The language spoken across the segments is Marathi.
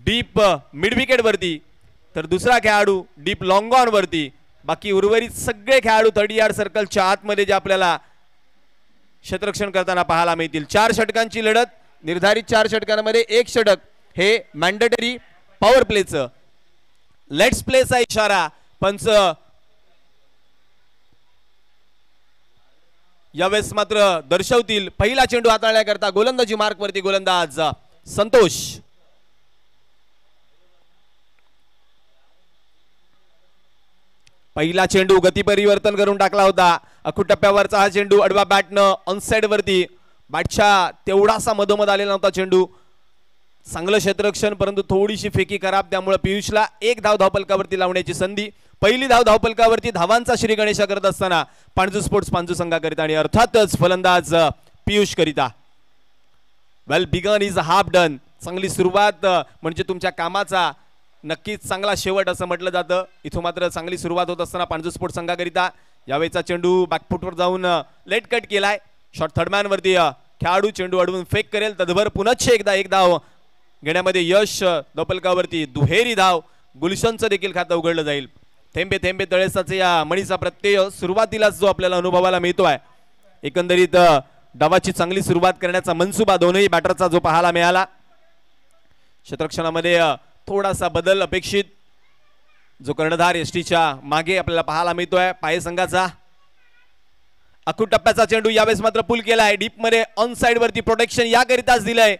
डीप मिड विकेट वरती, तर दुसरा खेळाडू डीप लॉंग ऑन वरती. बाकी उर्वरित सगळे खेळाडू 30 यार्ड सर्कलच्या आतमध्ये जे आपल्याला क्षेत्ररक्षण करताना पाहायला मिळतील. 4 षटकांची लढत, निर्धारित 4 षटकांमध्ये 1 षटक हे मॅन्डेटरी पॉवर प्लेचं. लेट्स प्लेचा इशारा पंच यावेळेस मात्र दर्शवतील. पहिला चेंडू हाताळण्याकरता गोलंदाजी मार्क वरती गोलंदाज संतोष. पहिला चेंडू गती परिवर्तन करून टाकला होता. अखूट टप्प्यावरचा हा चेंडू अडवा बॅटनं ऑनसाइड वरती. बॅटच्या तेवढासा मधोमध आलेला नव्हता चेंडू. चांगलं क्षेत्ररक्षण, परंतु थोडीशी फेकी खराब, त्यामुळे पियुषला 1 धाव धावपलकावरती लावण्याची संधी. पहिली धाव धावपलकावरती धावांचा श्री गणेशा करत असताना पांजू स्पोर्ट्स पांजू संघाकरिता आणि अर्थातच फलंदाज पियुष करिता. Well begun is half done. चांगली सुरुवात म्हणजे तुमच्या कामाचा नक्कीच चांगला शेवट असं म्हटलं जातं. इथून मात्र चांगली सुरुवात होत असताना पांजू स्पोर्ट्स संघाकरिता यावेळेचा चेंडू बॅकफुटवर जाऊन लेट कट केलाय. शॉट थर्डमॅन वरती खेळाडू चेंडू अडवून फेक करेल. तदभर पुनश्च एकदा 1 धाव घेण्यामध्ये यश. धावपलकावरती दुहेरी धाव. गुलशनचं देखील खातं उघडलं जाईल. थेंबे थेंबे तळेसाचे या मणीचा प्रत्यय सुरुवातीलाच जो आपल्याला अनुभवाला मिळतोय. एकंदरीत डावाची चांगली सुरुवात करण्याचा मनसुबा दोनही बॅटरचा जो पाहायला मिळाला. क्षेत्ररक्षणामध्ये थोडासा बदल अपेक्षित. जो कर्णधार एसटीच्या मागे आपल्याला पाहायला मिळतोय पाये संघाचा. अखूट टप्प्याचा चेंडू यावेळेस मात्र पुल केलाय. डीप मध्ये ऑन साइड वरती प्रोटेक्शन याकरिताच दिलंय.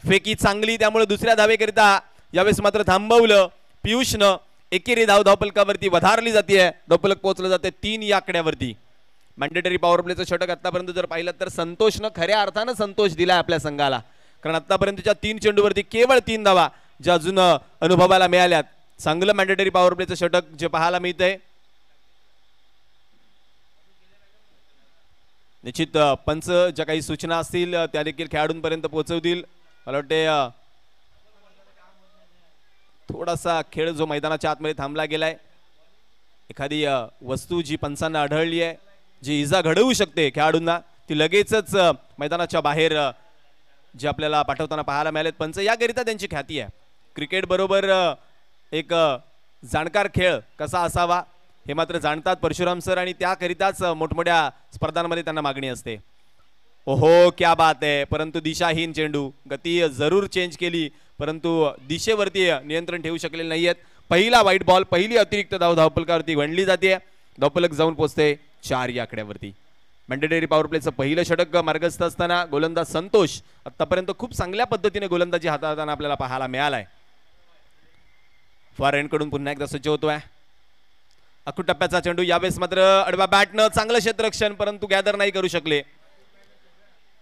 फेकी चांगली, त्यामुळे दुसऱ्या धावेकरिता यावेळेस मात्र थांबवलं पियुषनं. एकेरी धाव धावपलकावरती वधारली जाते. धावपलक पोहोचलं जाते 3 या आकड्यावरती. मॅन्डेटरी पॉवर प्लेचं षटक आतापर्यंत जर पाहिलं तर संतोषनं खऱ्या अर्थानं संतोष दिलाय आपल्या संघाला. कारण आतापर्यंतच्या 3 चेंडूवरती केवळ 3 धावा ज्या अजून अनुभवाला मिळाल्यात. चांगलं मॅन्डेटरी पॉवर प्लेचं षटक जे पाहायला मिळतंय. निश्चित पंच ज्या काही सूचना असतील त्या देखील खेळाडूंपर्यंत पोहोचवतील. मला वाटते थोडासा खेळ जो मैदानाच्या आतमध्ये थांबला गेलाय. एखादी वस्तू जी पंचांना आढळली आहे, जी इजा घडवू शकते खेळाडूंना, ती लगेचच मैदानाच्या बाहेर जे आपल्याला पाठवताना पाहायला मिळालेत. पंच याकरिता त्यांची ख्याती आहे. क्रिकेट बरोबर एक जाणकार खेळ कसा असावा हे मात्र जाणतात परशुराम सर, आणि त्याकरिताच मोठमोठ्या स्पर्धांमध्ये त्यांना मागणी असते. ओहो क्या बात आहे. परंतु दिशाहीन चेंडू. गती जरूर चेंज केली, परंतु दिशेवरती नियंत्रण ठेवू शकलेले नाहीयेत. पहिला वाईट बॉल, पहिली अतिरिक्त धाव धावपलकावरती गणली जाते. धावपलक जाऊन पोहोचते 4 या आकड्यावरती. मॅन्डेटरी पॉवर प्लेचं पहिलं षटक मार्गस्थ असताना गोलंदाज संतोष आतापर्यंत खूप चांगल्या पद्धतीने गोलंदाजी हाताळताना आपल्याला पाहायला मिळालाय. फॉर एंड कडून पुन्हा एकदा सज्ज होतोय. अखूट टप्प्याचा चेंडू यावेळेस मात्र अडवा बॅटनं चांगलं क्षेत्ररक्षण, परंतु गॅदर नाही करू शकले.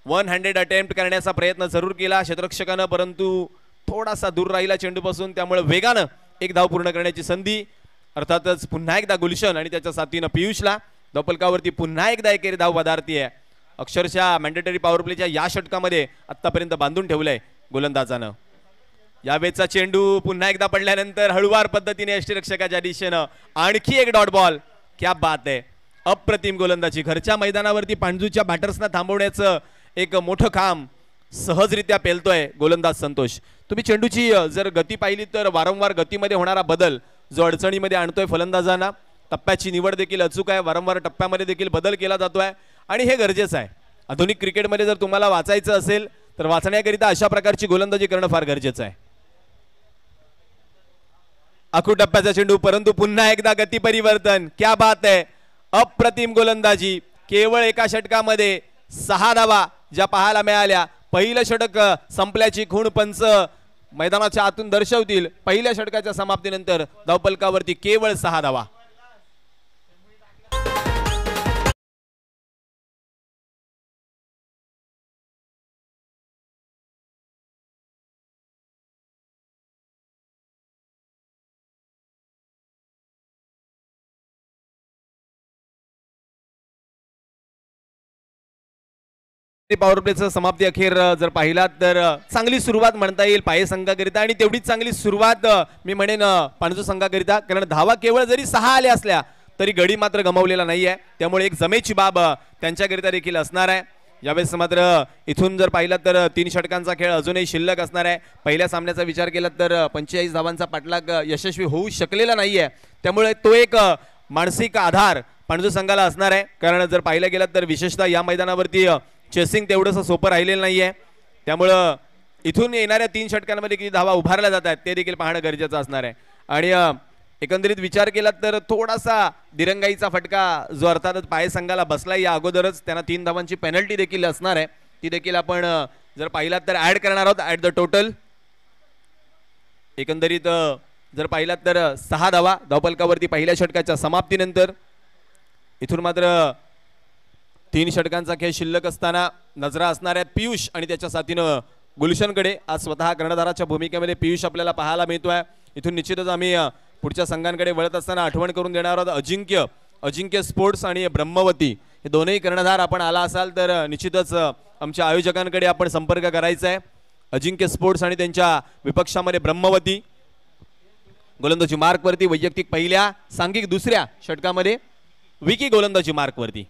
1 हँडेड अटेम्प्ट करण्याचा प्रयत्न जरूर केला क्षेत्ररक्षकानं, परंतु थोडासा दूर राहिला चेंडूपासून. त्यामुळे वेगानं 1 धाव पूर्ण करण्याची संधी. अर्थातच पुन्हा एकदा गुलशन आणि त्याच्या साथीनं पियुषला धावपलकावरती पुन्हा एकदा एकेरी धाव वधारतीये. अक्षरशः मॅन्डेटरी पॉवर प्लेच्या या षटकामध्ये आतापर्यंत बांधून ठेवलंय गोलंदाजानं. यावेळेचा चेंडू पुन्हा एकदा पडल्यानंतर हळुवार पद्धतीने यष्टीरक्षकाच्या दिशेनं आणखी एक डॉट बॉल. क्या बात आहे. अप्रतिम गोलंदाजी. घरच्या मैदानावरती पांजूच्या बॅटर्सना थांबवण्याचं एक मोठं काम सहजरित्या पेलतोय गोलंदाज संतोष. तुम्ही चेंडूची जर गती पाहिली तर वारंवार गतीमध्ये होणारा बदल जो अडचणीमध्ये आणतोय फलंदाजांना. टप्प्याची निवड देखील अचूक आहे. वारंवार टप्प्यामध्ये देखील बदल केला जातोय आणि हे गरजेचं आहे. आधुनिक क्रिकेटमध्ये जर तुम्हाला वाचायचं असेल तर वाचण्याकरिता अशा प्रकारची गोलंदाजी करणं फार गरजेचं आहे. अखूट टप्प्याचा चेंडू, परंतु पुन्हा एकदा गती परिवर्तन. क्या बात आहे. अप्रतिम गोलंदाजी. केवळ एका षटकामध्ये 6 धावा ज्या पाहायला मिळाल्या. पहिलं षटक संपल्याची खूण पंच मैदानाच्या आतून दर्शवतील. पहिल्या षटकाच्या समाप्तीनंतर धावपलकावरती केवळ 6 धावा. पॉवर प्लेचं समाप्ती अखेर जर पाहिलात तर चांगली सुरुवात म्हणता येईल पाये संघाकरिता, आणि तेवढीच चांगली सुरुवात मी म्हणेन पांजू संघाकरिता. कारण धावा केवळ जरी 6 आल्या असल्या तरी गडी मात्र गमावलेला नाहीये. त्यामुळे एक जमेची बाब त्यांच्याकरिता देखील असणार आहे. यावेळेस मात्र इथून जर पाहिलं तर 3 षटकांचा खेळ अजूनही शिल्लक असणार आहे. पहिल्या सामन्याचा विचार केला तर 45 धावांचा पाठलाग यशस्वी होऊ शकलेला नाहीये. त्यामुळे तो एक मानसिक आधार पणजू संघाला असणार आहे. कारण जर पाहिलं गेलं तर विशेषतः या मैदानावरती चेसिंग तेवढंसं सोपं राहिलेलं नाहीये. त्यामुळं इथून येणाऱ्या 3 षटकांमध्ये किती धावा उभारल्या जात आहेत ते देखील पाहणं गरजेचं असणार आहे. आणि एकंदरीत विचार केला तर थोडासा दिरंगाईचा फटका जो अर्थातच पाय संघाला बसला, या अगोदरच त्यांना 3 धावांची पेनल्टी देखील असणार आहे. ती देखील आपण जर पाहिलात तर ऍड करणार आहोत ऍट द टोटल. एकंदरीत जर पाहिलात तर 6 धावा धावफलकावरती पहिल्या षटकाच्या समाप्तीनंतर. इथून मात्र 3 षटकांचा खेळ शिल्लक असताना नजरा असणार आहेत पियुष आणि त्याच्या साथीनं गुलशनकडे. आज स्वतः कर्णधाराच्या भूमिकेमध्ये पियुष आपल्याला पाहायला मिळतोय. इथून निश्चितच आम्ही पुढच्या संघांकडे वळत असताना आठवण करून देणार आहोत अजिंक्य स्पोर्ट्स आणि ब्रह्मवती हे दोनही कर्णधार आपण आला असाल तर निश्चितच आमच्या आयोजकांकडे आपण संपर्क करायचा आहे. अजिंक्य स्पोर्ट्स आणि त्यांच्या विपक्षामध्ये ब्रह्मवती. गोलंदाजी मार्कवरती वैयक्तिक पहिल्या, सांघिक दुसऱ्या षटकामध्ये विकी गोलंदाजी मार्कवरती.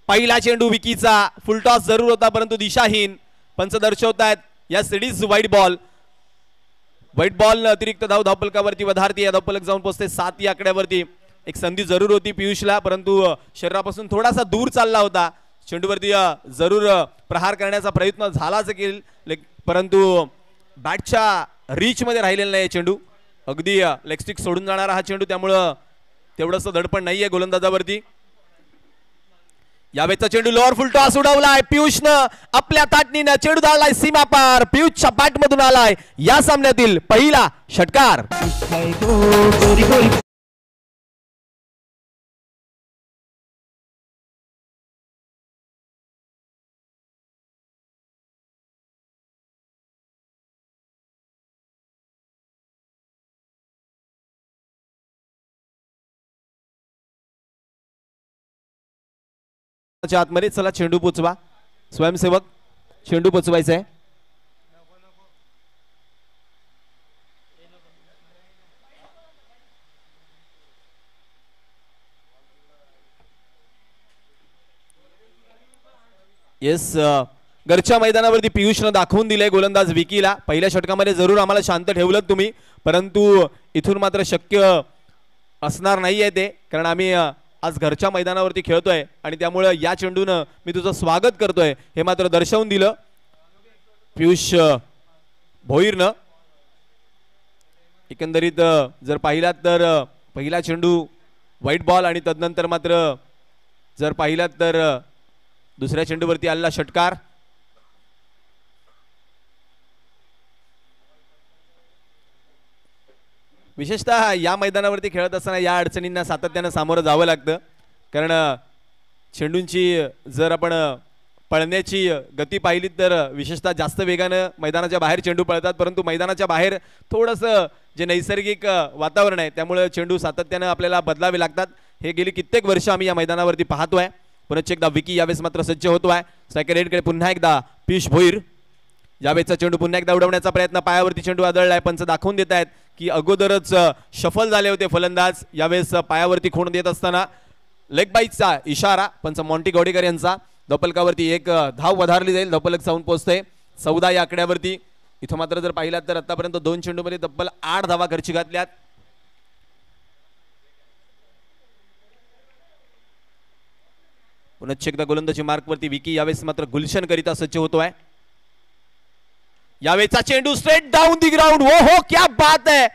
पहिला चेंडू विकीचा फुलटॉस जरूर होता परंतु दिशाहीन. पंच दर्शवतायत या सिडीज व्हाईट बॉल अतिरिक्त धावफलकावरती वधारती. या धावफलक जाऊन पोहोचते 7 या आकड्यावरती. एक संधी जरूर होती पियुषला परंतु शरीरापासून थोडासा दूर चालला होता. चेंडूवरती जरूर प्रहार करण्याचा प्रयत्न झालाच परंतु बॅटच्या रीच मध्ये राहिलेला नाही चेंडू. अगदी लेगस्टिक सोडून जाणारा हा चेंडू, त्यामुळं तेवढंसं दडपण नाहीये गोलंदाजावरती. यावेळेचा चेंडू लोअर फुल टॉस उडवलाय पियुषनं आपल्या ताटणीनं. चेंडू धावलाय सीमा पार. पियुषच्या बॅट मधून आलाय या सामन्यातील पहिला षटकार. आतमध्ये चला चेंडू पोचवा. स्वयंसेवक चेंडू पोचवायचा आहे. येस, घरच्या मैदानावरती पियुषनं दाखवून दिलंय गोलंदाज विकीला. पहिल्या षटकामध्ये जरूर आम्हाला शांत ठेवलं तुम्ही परंतु इथून मात्र शक्य असणार नाहीये ते, कारण आम्ही आज घरच्या मैदानावरती खेळतोय आणि त्यामुळे या चेंडूनं मी तुझं स्वागत करतोय हे मात्र दर्शवून दिलं पियुष भोईरनं. एकंदरीत जर पाहिलात तर पहिला चेंडू व्हाईट बॉल आणि तदनंतर मात्र जर पाहिलात तर दुसऱ्या चेंडूवरती आलेला षटकार. विशेषतः या मैदानावरती खेळत असताना या अडचणींना सातत्यानं सामोरं जावं लागतं, कारण चेंडूंची जर आपण पळण्याची गती पाहिली तर विशेषतः जास्त वेगानं मैदानाच्या बाहेर चेंडू पळतात परंतु मैदानाच्या बाहेर थोडंसं जे नैसर्गिक वातावरण आहे त्यामुळे चेंडू सातत्यानं आपल्याला बदलावे लागतात. हे गेली कित्येक वर्ष आम्ही या मैदानावरती पाहतोय. पुन्हा एकदा विकी यावेळेस मात्र सज्ज होतोय. स्ट्रायकर रेडकडे पुन्हा एकदा पियुष भोईर. यावेळेचा चेंडू पुन्हा एकदा उडवण्याचा प्रयत्न, पायावरती चेंडू आदळलाय. पंच दाखवून देत आहेत की अगोदरच शफल झाले होते फलंदाज. यावेळेस पायावरती खूण देत असताना लेग बाईचा इशारा पंच मॉन्टी गौडेकर यांचा. धावफलकावरती एक धाव वधारली जाईल. धावफलक जाऊन पोहोचते 14 या आकड्यावरती. इथं मात्र जर पाहिलात तर आतापर्यंत 2 चेंडूमध्ये तब्बल 8 धावा घरची घातल्यात. पुन्हा एकदा गोलंदाजी मार्कवरती विकी. यावेळेस मात्र गुलशन करिता सज्ज होतोय. यावेळेचा चेंडू स्ट्रेट डाउन दी ग्राउंड. वो हो क्या बात है,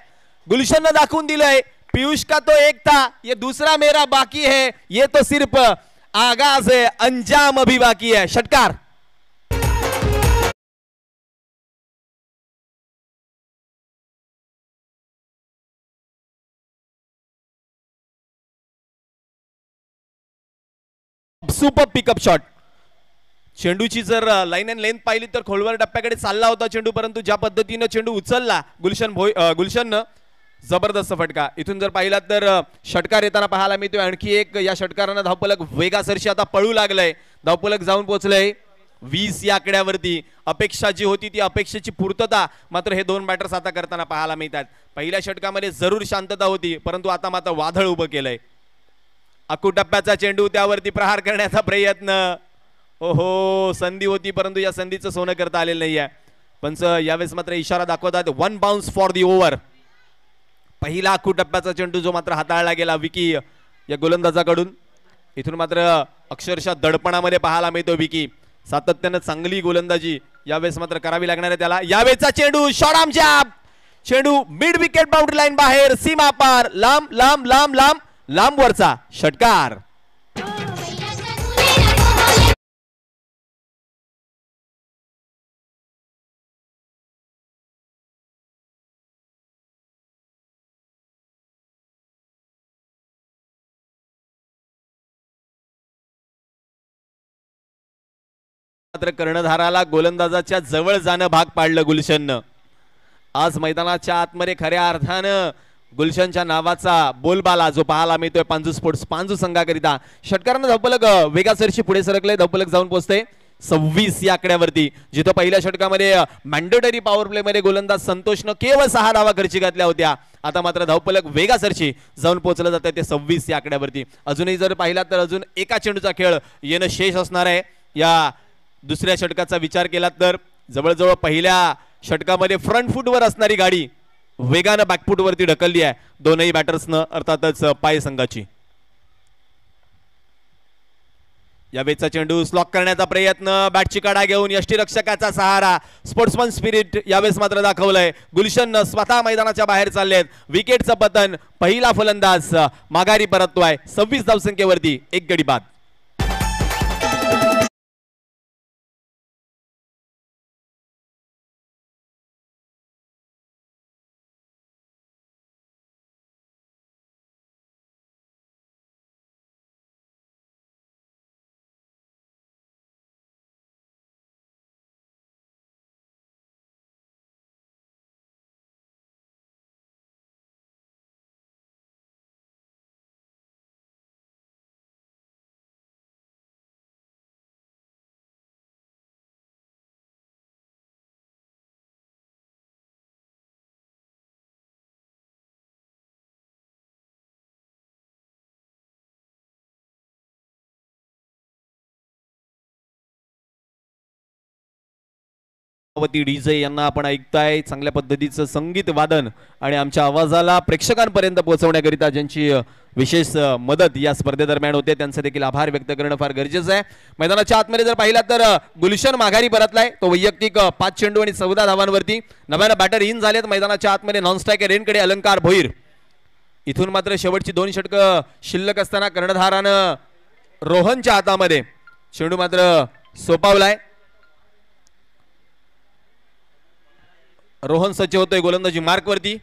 गुलशन ने दाखवून दिलंय पीयूष का तो एक था, ये दूसरा मेरा बाकी है, ये तो सिर्फ आगाज है, अंजाम अभी बाकी है. षटकार. Super pickup shot. चेंडूची जर लाईन अँड लेंथ पाहिली तर खोलवर टप्प्याकडे चालला होता चेंडू, परंतु ज्या पद्धतीने चेंडू उचलला गुलशननं जबरदस्त फटका. इथून जर पाहिलात तर षटकार येताना पाहायला मिळतोय. आणखी एक या षटकारानं धावफलक वेगासरशी आता पळू लागलंय. धावफलक जाऊन पोहोचलंय 20 या आकड्यावरती. अपेक्षा जी होती ती अपेक्षेची पूर्तता मात्र हे दोन बॅटर्स आता करताना पाहायला मिळतात. पहिल्या षटकामध्ये जरूर शांतता होती परंतु आता मात्र वादळ उभं केलंय. अकू टप्प्याचा चेंडू, त्यावरती प्रहार करण्याचा प्रयत्न. ओहो संधी होती परंतु या संधीचं सोनं करता आलेलं नाहीये. पंच यावेळेस मात्र इशारा दाखवतात 1 बाउन्स फॉर दी ओव्हर. पहिला आखू टप्प्याचा चेंडू जो मात्र हाताळला गेला विकी या गोलंदाजाकडून. इथून मात्र अक्षरशः दडपणामध्ये पाहायला मिळतो विकी. सातत्यानं चांगली गोलंदाजी यावेळेस मात्र करावी लागणार आहे त्याला. यावेळेचा चेंडू शॉट आर्म जॅब. चेंडू मिड विकेट बाउंड्री लाईन बाहेर सीमा पार लांब लांब लांब लांब लांब वरचा षटकार. मात्र कर्णधाराला गोलंदाजाच्या जवळ जाणं भाग पाडलं गुलशननं. आज मैदानाच्या आतमध्ये खऱ्या अर्थानं गुलशनच्या नावाचा बोलबाला जो पाहायला मिळतोय पांजू स्पोर्ट्स पांजू संघाकरिता. षटकारानं धावपलक वेगासरशी पुढे सरकले. धावपलक जाऊन पोहोचते 26 या आकड्यावरती. जिथं पहिल्या षटकामध्ये मॅन्डेटरी पॉवर प्ले मध्ये गोलंदाज संतोषनं केवळ 6 धावा खर्ची घातल्या होत्या. आता मात्र धावपलक वेगासरशी जाऊन पोहोचलं जातं ते 26 या आकड्यावरती. अजूनही जर पाहिला तर अजून एका चेंडूचा खेळ येणं शेष असणार आहे. या दुसऱ्या षटकाचा विचार केला तर जवळजवळ पहिल्या षटकामध्ये फ्रंट फूटवर असणारी गाडी वेगानं बॅकफूटवरती ढकलली आहे दोनही बॅटर्सनं अर्थातच पाय संघाची. यावेळेचा चेंडू स्लॉक करण्याचा प्रयत्न बॅटची काढा घेऊन यष्टीरक्षकाचा सहारा स्पोर्ट्समन स्पिरिट यावेळेस मात्र दाखवलंय. गुलशननं स्वतः मैदानाच्या बाहेर चाललेत. विकेटचं पतन. पहिला फलंदाज माघारी परततोय 26 धावसंख्येवरती 1 गडी बाद. डीजे यांना आपण ऐकताय. चांगल्या पद्धतीचं संगीत वादन आणि आमच्या आवाजाला प्रेक्षकांपर्यंत पोहोचवण्याकरिता ज्यांची विशेष मदत या स्पर्धेदरम्यान होते त्यांचे देखील आभार व्यक्त करणं फार गरजेचं आहे. मैदानाच्या आतमध्ये जर पाहिला तर गुलशन माघारी परतलाय. तो वैयक्तिक 5 चेंडू आणि 14 धावांवरती. नव्यानं बॅटर इन झालेत मैदानाच्या आतमध्ये. नॉन स्ट्रायकर रेनकडे अलंकार भोईर. इथून मात्र शेवटची 2 षटकं शिल्लक असताना कर्णधारानं रोहनच्या हातामध्ये चेंडू मात्र सोपावलाय. रोहन सज्ज होतोय गोलंदाजी मार्कवरती.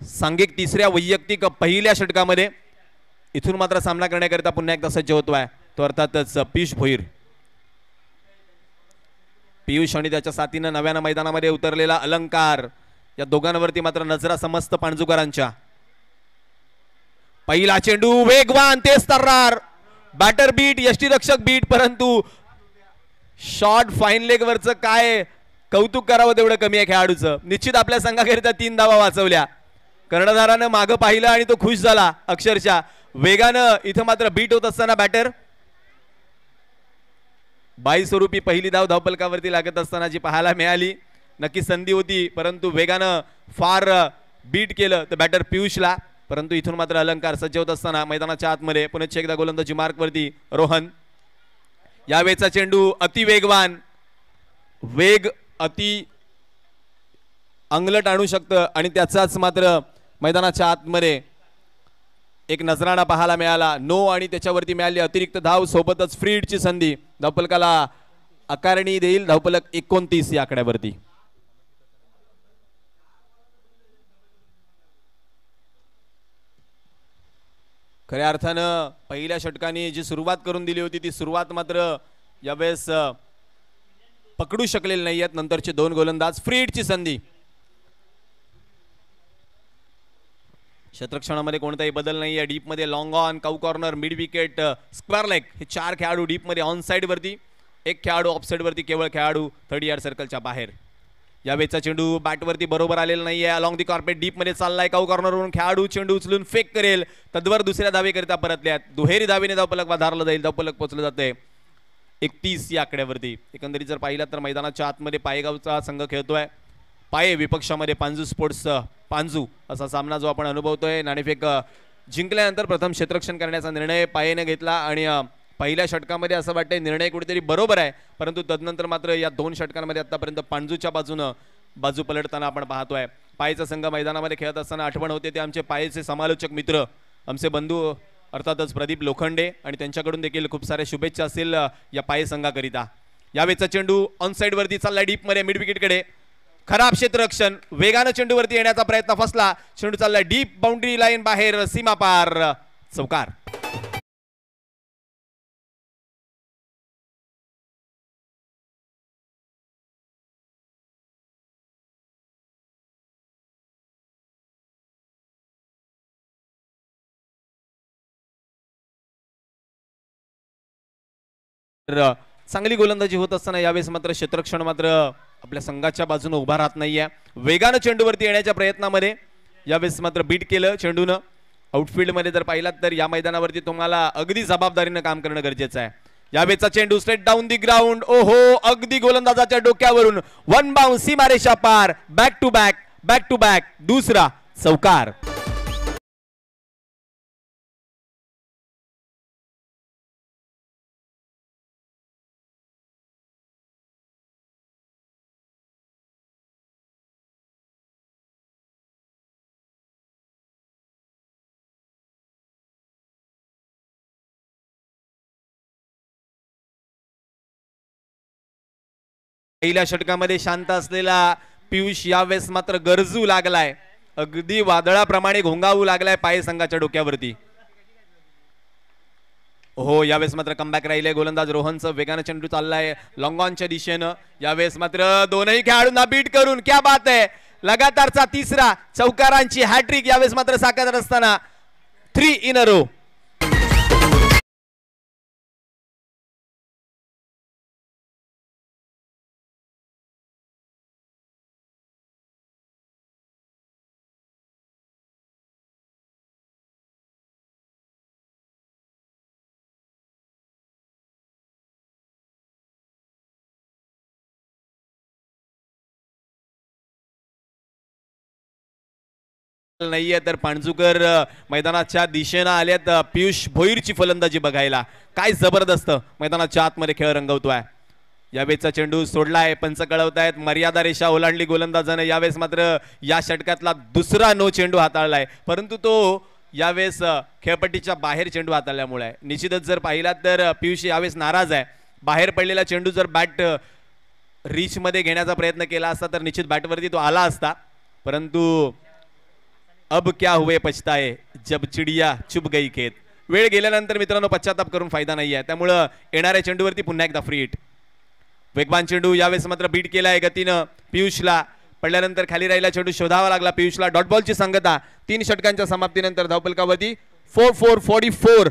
सांघिक तिसऱ्या वैयक्तिक पहिल्या षटकामध्ये इथून मात्र सामना करण्याकरिता पुन्हा एकदा सज्ज होतोय तो अर्थातच पियुष भोईर. पियुष आणि त्याच्या साथीनं नव्यानं मैदानामध्ये उतरलेला अलंकार या दोघांवरती मात्र नजरा समस्त पाणजूकरांच्या. पहिला चेंडू वेगवान तेज तर्रार. बॅटर बीट यष्टीरक्षक बीट परंतु शॉट फाईन लेग वरचं काय कौतुक करावं तेवढं कमी आहे खेळाडूचं. निश्चित आपल्या संघाकरिता 3 धावा वाचवल्या. कर्णधारानं मागं पाहिलं आणि तो खुश झाला अक्षरशः. वेगानं इथं मात्र बीट होत असताना बॅटर 22 स्वरूपी पहिली धाव धावपलकावरती लागत असताना जी पाहायला मिळाली. नक्की संधी होती परंतु वेगानं फार बीट केलं तर बॅटर पियुषला. परंतु इथून मात्र अलंकार सज्ज होत असताना मैदानाच्या आतमध्ये पुन्हा एकदा गोलंदाजी मार्कवरती रोहन. यावेळेचा चेंडू अति वेगवान. वेग अति अंगलट आणू शकतं आणि त्याचाच मात्र मैदानाच्या आतमध्ये एक नजराणा पाहायला मिळाला. नो आणि त्याच्यावरती मिळाली अतिरिक्त धाव सोबतच फ्री हिटची संधी. धावपलकाला आकारणी देईल धावपलक 29 या आकड्यावरती. खऱ्या अर्थानं पहिल्या षटकाने जी सुरुवात करून दिली होती ती सुरुवात मात्र यावेळेस पकडू शकलेले नाही आहेत नंतरचे 2 गोलंदाज. फ्री हिटची संधी. क्षेत्ररक्षणामध्ये कोणताही बदल नाही आहे. डीप मध्ये long on cow corner mid wicket square leg हे 4 खेळाडू डीप मध्ये ऑन साइड वरती. 1 खेळाडू ऑफ साइड वरती. केवळ खेळाडू 30 यार्ड सर्कलच्या बाहेर. यावेळेचा चेंडू बॅट वरती बरोबर आलेला नाहीये. अलॉंग दी कार्पेट डीप मध्ये चाललाय. काऊ कॉर्नरवरून खेळाडू चेंडू उचलून फेक करेल. तद्वर दुसऱ्या धावेकरिता परतल्यात. दुहेरी धावेने धावपलक वधारलं जाईल. धावपलक पोहोचलं जाते 31 या आकड्यावरती. एकंदरीत जर पाहिलं तर मैदानाच्या आतमध्ये पायगावचा संघ खेळतोय. पाये विपक्षामध्ये पांजू स्पोर्ट्स पांजू असा सामना जो आपण अनुभवतोय. नाणेफेक जिंकल्यानंतर प्रथम क्षेत्ररक्षण करण्याचा निर्णय पायेने घेतला आणि पहिल्या षटकामध्ये असं वाटतंय निर्णय कुठेतरी बरोबर आहे, परंतु तदनंतर मात्र या 2 षटकांमध्ये आतापर्यंत पांजूच्या बाजूनं बाजू पलटताना आपण पाहतोय. पायेचा संघ मैदानामध्ये खेळत असताना आठवण होते ते आमचे पायेचे समालोचक मित्र, आमचे बंधू अर्थातच प्रदीप लोखंडे, आणि त्यांच्याकडून देखील खूप साऱ्या शुभेच्छा असतील या पाये संघाकरिता. यावेळेचा चेंडू ऑन साइड वरती चाललाय डीप मध्ये मिड विकेटकडे. खराब क्षेत्ररक्षण, वेगानं चेंडूवरती येण्याचा प्रयत्न फसला. चेंडू चाललाय डीप बाउंड्री लाईन बाहेर, सीमा पार, चौकार. चांगली गोलंदाजी होत असताना यावेळेस मात्र क्षेत्ररक्षण मात्र आपल्या संघाच्या बाजूने उभा राहत नाहीये. वेगानं चेंडूवरती येण्याच्या प्रयत्नामध्ये यावेळेस मात्र बीट केलं चेंडूनं. आउटफील्ड मध्ये जर पाहिलात तर या मैदानावरती तुम्हाला अगदी जबाबदारीनं काम करणं गरजेचं आहे. यावेळेचा चेंडू स्ट्रेट डाऊन दी ग्राउंड. ओहो, अगदी गोलंदाजाच्या डोक्यावरून वन बाउंस, सीमारेषा पार. Back to back, back to back, दुसरा चौकार. पहिल्या षटकामध्ये शांत असलेला पियुष यावेळेस मात्र गरजू लागलाय. अगदी वादळाप्रमाणे घोंगावू लागलाय पाय संघाच्या डोक्यावरती. हो, यावेळेस मात्र कमबॅक राहिले. गोलंदाज रोहनचं वेगानं चेंडू चाललाय लॉंग ऑनच्या दिशेनं. यावेळेस मात्र दोनही खेळाडूंना बीट करून क्या बात आहे, लगातारचा तिसरा चौकारांची हॅट्रिक यावेळेस मात्र साकारत असताना 3 in a row. नाहीये तर पाणजूकर मैदानाच्या दिशेनं आलेत पियुष भोईरची फलंदाजी बघायला. काय जबरदस्त मैदानाच्या आतमध्ये खेळ रंगवतोय. यावेळेचा चेंडू सोडलाय, पंच कळवतायत मर्यादा रेषा ओलांडली गोलंदाजाने. यावेळेस मात्र या षटकातला दुसरा नो चेंडू हाताळलाय, परंतु तो यावेळेस खेळपट्टीच्या बाहेर चेंडू हाताळल्यामुळे निश्चितच जर पाहिलात तर पियुष यावेळेस नाराज आहे. बाहेर पडलेला चेंडू जर बॅट रीच मध्ये घेण्याचा प्रयत्न केला असता तर निश्चित बॅटवरती तो आला असता, परंतु अब क्या हुए पछताए जब चिडिया चुप गई खेत. वेळ गेल्यानंतर मित्रांनो पश्चाताप करून फायदा नाही आहे. त्यामुळं येणाऱ्या चेंडूवरती पुन्हा एकदा फ्री हिट. वेगवान चेंडू यावेळेस मात्र बीट केलाय गतीनं पियुषला. पडल्यानंतर खाली राहिला चेंडू शोधावा लागला पियुषला. डॉट बॉलची सांगता 3 षटकांच्या समाप्तीनंतर धावफलकावरती 4-4-44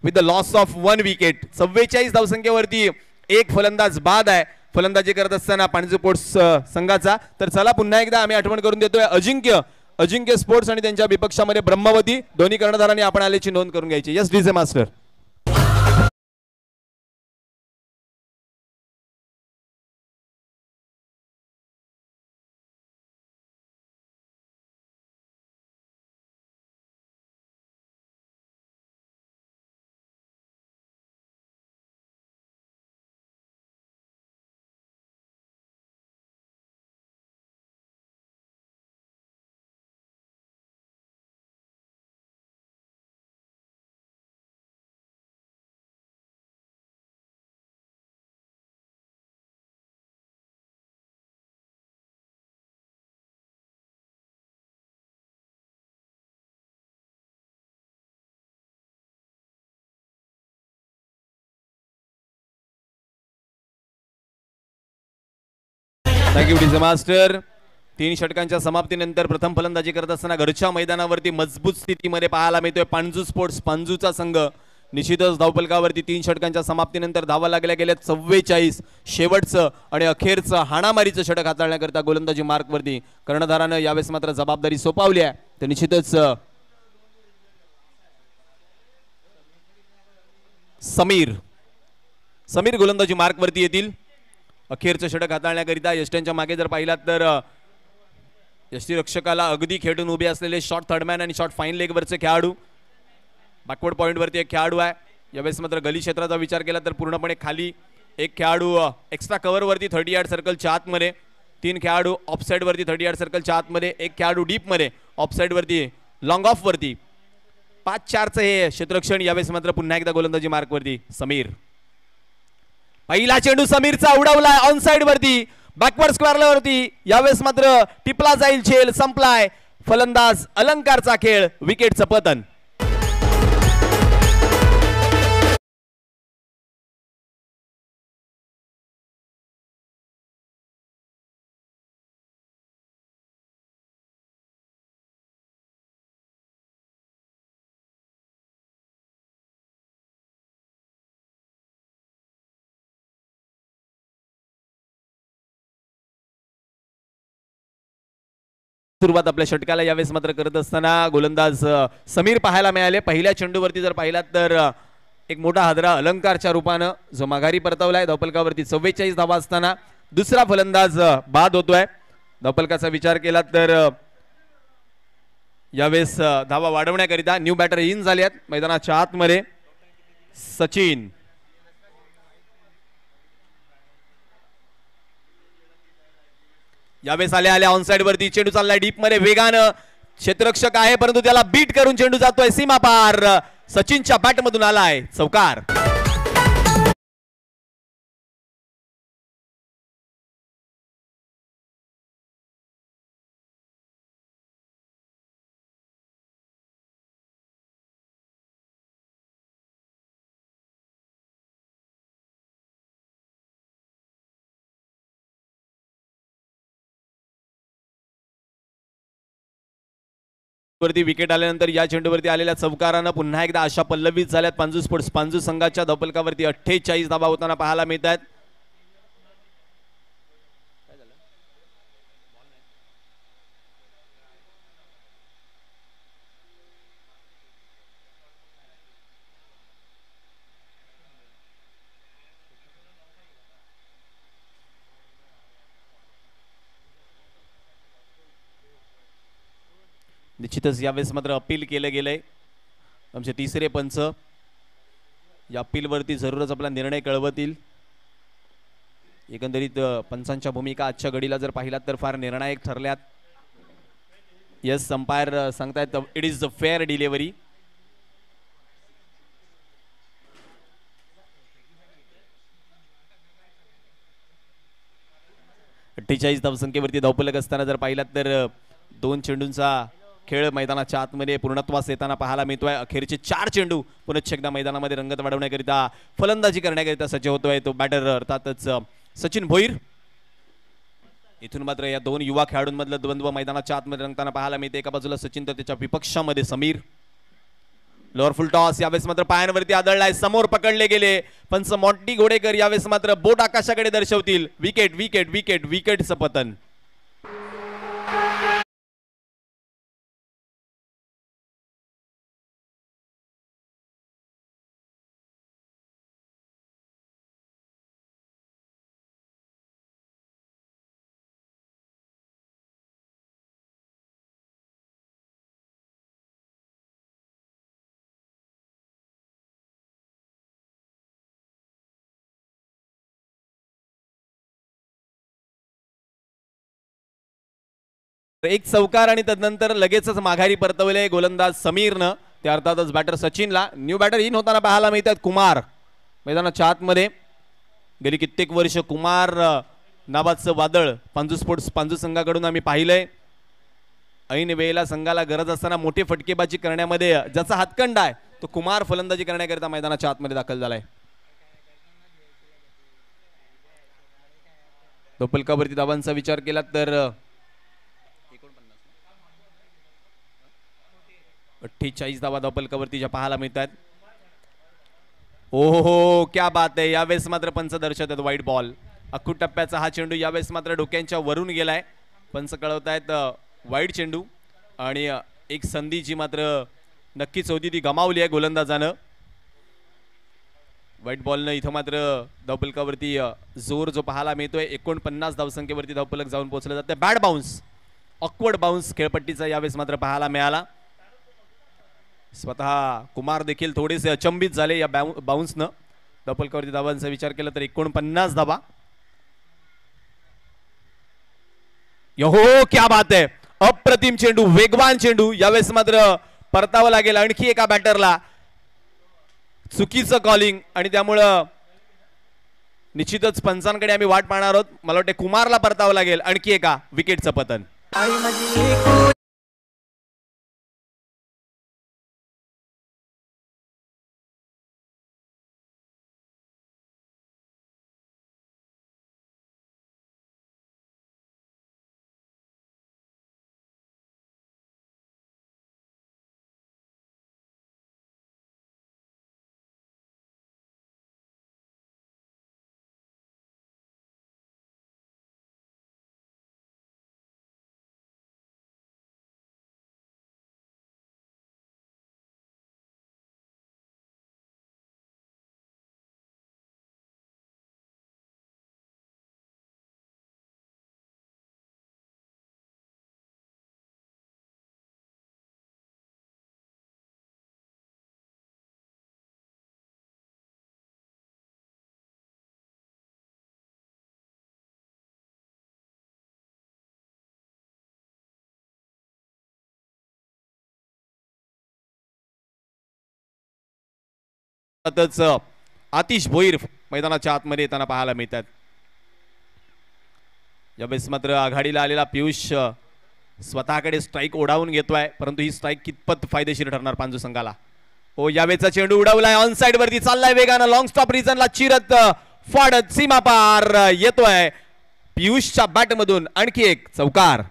with the loss of 1 wicket. 44 धावसंख्येवरती एक फलंदाज बाद आहे फलंदाजी करत असताना पाणजू स्पोर्ट्स संघाचा. तर चला पुन्हा एकदा आम्ही आठवण करून देतोय अजिंक्य स्पोर्ट्स आणि त्यांच्या विपक्षामध्ये ब्रह्मवती दोन्ही कर्णधारांनी आपण आल्याची नोंद करून घ्यायची. Yes DJ master. Thank you DJ master. 3 षटकांच्या समाप्तीनंतर प्रथम फलंदाजी करत असताना घरच्या मैदानावरती मजबूत स्थितीमध्ये पाहायला मिळतोय पाणजू स्पोर्ट्स पांजूचा संघ. निश्चितच धावफलकावरती 3 षटकांच्या समाप्तीनंतर धावा लागल्या गेल्या 44. शेवटचं आणि अखेरचं हाणामारीचं षटक हाताळण्याकरता गोलंदाजी मार्कवरती कर्णधारानं यावेळेस मात्र जबाबदारी सोपवली आहे. तर निश्चितच समीर गोलंदाजी मार्क वरती येतील. अखेरचं षटक हाताळण्याकरिता यष्ट्यांच्या मागे जर पाहिलात तर यष्टीरक्षकाला अगदी खेळून उभे असलेले शॉर्ट थर्डमॅन आणि शॉर्ट फाईन लेग वरचे खेळाडू. बॅकवर्ड पॉइंट वरती एक खेळाडू आहे. यावेळेस मात्र गली क्षेत्राचा विचार केला तर पूर्णपणे खाली एक खेळाडू एक्स्ट्रा कव्हर वरती 30 यार्ड सर्कलच्या आतमध्ये, 3 खेळाडू ऑफ साइड वरती 30 यार्ड सर्कलच्या आतमध्ये, एक खेळाडू डीप मध्ये ऑफ साइड वरती लॉंग ऑफ वरती. 5-4चं हे क्षेत्ररक्षण. यावेळेस मात्र पुन्हा एकदा गोलंदाजी मार्क वरती समीर. पहिला चेंडू समीरचा उडवलाय ऑन साइड वरती बॅकवर्ड स्क्वेअर वरती. यावेळेस मात्र टिपला जाईल झेल, संपलाय फलंदाज अलंकारचा खेळ. विकेटचं पतन. सुरुवात आपल्या षटकाला यावेळेस मात्र करत असताना गोलंदाज समीर पाहायला मिळाले. पहिल्या चेंडूवरती जर पाहिलात तर एक मोठा हादरा अलंकारच्या रूपानं जो माघारी परतवलाय. धावफलकावरती 44 धावा असताना दुसरा फलंदाज बाद होतोय. धावफलकाचा विचार केला तर यावेळेस धावा वाढवण्याकरिता न्यू बॅटर इन झाले आहेत मैदानाच्या आतमध्ये. सचिन यावेळेस आल्या ऑन साइड वरती चेंडू चाललाय डीप मध्ये वेगानं. क्षेत्ररक्षक आहे परंतु त्याला बीट करून चेंडू जातोय सीमा पार. सचिनच्या बॅट मधून आलाय चौकार. वरती विकेट आल्यानंतर या चेंडूवरती आलेल्या चौकारानं पुन्हा एकदा आशा पल्लवित झाल्यात पांजू स्पोर्ट्स पांजू संघाच्या धावफलकावरती. 48 धावा होताना पाहायला मिळत आहेत. निश्चितच यावेळेस मात्र अपील केलं गेलंय. आमचे तिसरे पंच या अपीलवरती जरूरच आपला निर्णय कळवतील. एकंदरीत पंचांच्या भूमिका आजच्या घडीला जर पाहिलात तर फार निर्णायक ठरल्यात. यस अंपायर सांगतायत it is the fair delivery. धावसंख्येवरती धावफलक असताना जर पाहिलात तर 2 चेंडूंचा खेळ मैदानाच्या आतमध्ये पूर्णत्वास येताना पाहायला मिळतोय. अखेरचे 4 चेंडू पुनश्च एकदा मैदानामध्ये रंगत वाढवण्याकरिता फलंदाजी करण्याकरिता सज्ज होतोय तो बॅटर अर्थातच सचिन भोईर. इथून मात्र या 2 युवा खेळाडूंमधलं द्वंद्व मैदानाच्या आतमध्ये रंगताना पाहायला मिळते. एका बाजूला सचिन तर त्याच्या विपक्षामध्ये समीर. लोअर फुल टॉस यावेळेस मात्र पायांवरती आदळलाय. समोर पकडले गेले. पंच मॉन्टी घोडेकर यावेळेस मात्र बोट आकाशाकडे दर्शवतील. विकेट विकेट विकेट विकेटचं पतन. एक चौकार आणि तदनंतर लगेचच माघारी परतवले गोलंदाज समीरनं. ते अर्थातच बॅटर सचिनला. न्यू बॅटर इन होताना पाहायला मिळतात कुमार. मैदानाच्या आतमध्ये गेली कित्येक वर्ष कुमार नावाचं वादळ पांजू स्पोर्ट्स पांजू संघाकडून आम्ही पाहिलंय. ऐन वेळेला संघाला गरज असताना मोठी फटकेबाजी करण्यामध्ये ज्याचा हातखंडा आहे तो कुमार फलंदाजी करण्याकरिता मैदानाच्या आतमध्ये दाखल झालाय. धावफलकावरती धावांचा विचार केला तर 48 धावा धावफलकावरती ज्या पाहायला मिळतात. ओहो क्या बात आहे. यावेळेस मात्र पंच दर्शवतात वाईट बॉल. अख्खू टप्प्याचा हा चेंडू यावेळेस मात्र डोक्यांच्या वरून गेलाय. पंच कळवतायत वाईट चेंडू आणि एक संधी जी मात्र नक्कीच होती ती गमावली आहे गोलंदाजानं. व्हाईट बॉलनं इथं मात्र धावफलकावरती जोर जो पाहायला मिळतोय 49 धावसंख्येवरती धावफलक जाऊन पोहोचलं जातं. बॅड बाउन्स, ऑकवर्ड बाउन्स खेळपट्टीचा यावेळेस मात्र पाहायला मिळाला. स्वतः कुमार देखील थोडेसे अचंबित झाले या बाउन्सनं. धावफलकावरती धावांचा विचार केला तर 49 धावा. हो क्या बात आहे, अप्रतिम चेंडू, वेगवान चेंडू. यावेळेस मात्र परतावं लागेल आणखी एका बॅटरला. चुकीचं कॉलिंग आणि त्यामुळं निश्चितच पंचांकडे आम्ही वाट पाहणार आहोत. मला वाटते कुमारला परतावं लागेल आणखी एका विकेटचं पतन. आतिश भोईर मैदानाच्या आतमध्ये येताना पाहायला मिळतात. यावेळेस मात्र आघाडीला आलेला पियुष स्वतःकडे स्ट्राईक ओढावून घेतोय, परंतु ही स्ट्राईक कितपत फायदेशीर ठरणार पांजू संघाला. हो यावेळेचा चेंडू उडवलाय, ऑन साइड वरती चाललाय वेगानं, लॉंग स्टॉप रिजनला चिरत फाडत सीमा पार येतोय. पियुषच्या बॅट मधून आणखी एक चौकार.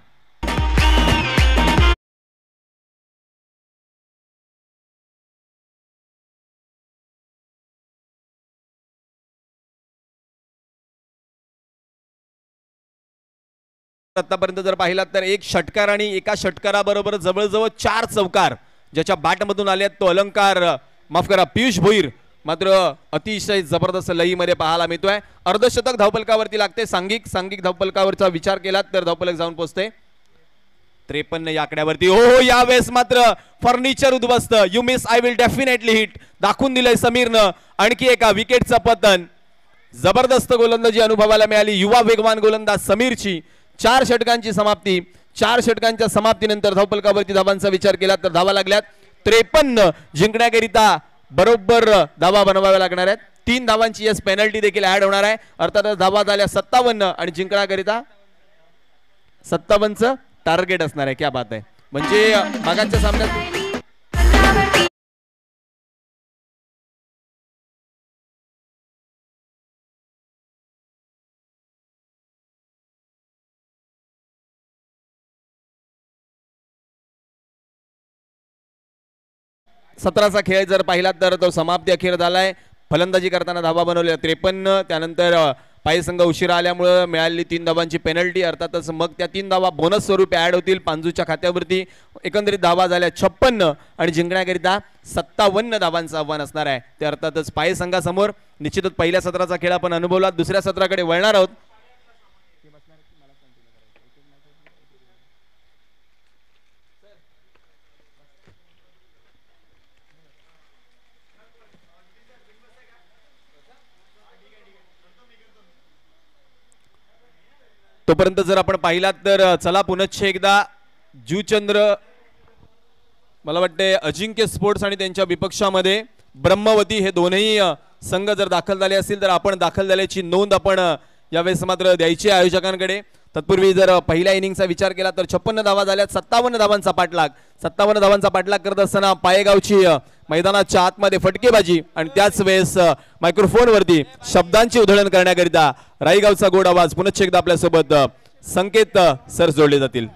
आतापर्यंत जर पाहिलात तर एक षटकार आणि एका षटकाराबरोबर जवळजवळ 4 चौकार ज्याच्या बॅटमधून आल्यात तो अलंकार, माफ करा, पियुष भोईर मात्र अतिशय जबरदस्त लईमध्ये पाहायला मिळतोय. अर्धशतक धावफलकावरती लागते. सांघिक धावफलकावरचा विचार केला तर धावफलक जाऊन पोहोचते 53 या आकड्यावरती. हो यावेळेस मात्र फर्निचर उद्ध्वस्त. You miss I will definitely hit दाखवून दिलंय समीरनं. आणखी एका विकेटचं पतन. जबरदस्त गोलंदाजी अनुभवायला मिळाली युवा वेगवान गोलंदाज समीरची. 4 षटकांची समाप्ती. 4 षटकांच्या समाप्तीनंतर धावफलकावरती धावांचा विचार केला तर धावा लागल्यात 53. जिंकण्याकरिता बरोबर धावा बनवाव्या लागणार आहेत. 3 धावांची यस पेनल्टी देखील ऍड होणार आहे. अर्थातच धावा झाल्या 57 आणि जिंकण्याकरिता 57चं टार्गेट असणार आहे. क्या बात आहे. म्हणजे मागाच्या सामन्यात सतराचा खेळ जर पाहिला तर तो समाप्ती अखेर झालाय. फलंदाजी करताना धावा बनवल्या 53. त्यानंतर पाय संघ उशिरा आल्यामुळे मिळालेली 3 धावांची पेनल्टी. अर्थातच मग त्या 3 धावा बोनस स्वरूपी ऍड होतील पांजूच्या खात्यावरती. एकंदरीत धावा झाल्या 56 आणि जिंकण्याकरिता 57 धावांचं आव्हान असणार आहे. ते अर्थातच पाय संघासमोर. निश्चितच पहिल्या सत्राचा खेळ आपण अनुभवला. दुसऱ्या सत्राकडे वळणार आहोत. तोपर्यंत जर आपण पाहिलात तर चला पुनश्च एकदा जुचंद्र, मला वाटते अजिंक्य स्पोर्ट्स आणि त्यांच्या विपक्षामध्ये ब्रह्मवती हे दोनही संघ जर दाखल झाले असतील तर आपण दाखल झाल्याची नोंद आपण यावेळेस मात्र द्यायची आयोजकांकडे. तत्पूर्वी जर पहिल्या इनिंगचा विचार केला तर 56 धावा झाल्यात. 57 धावांचा पाठलाग. 57 धावांचा पाठलाग करत असताना पायेगावची मैदानाच्या आतमध्ये फटकेबाजी आणि त्याच वेळेस मायक्रोफोनवरती शब्दांची उधळण करण्याकरिता राईगावचा गोड आवाज. पुनश्च एकदा आपल्यासोबत संकेत सर जोडले जातील.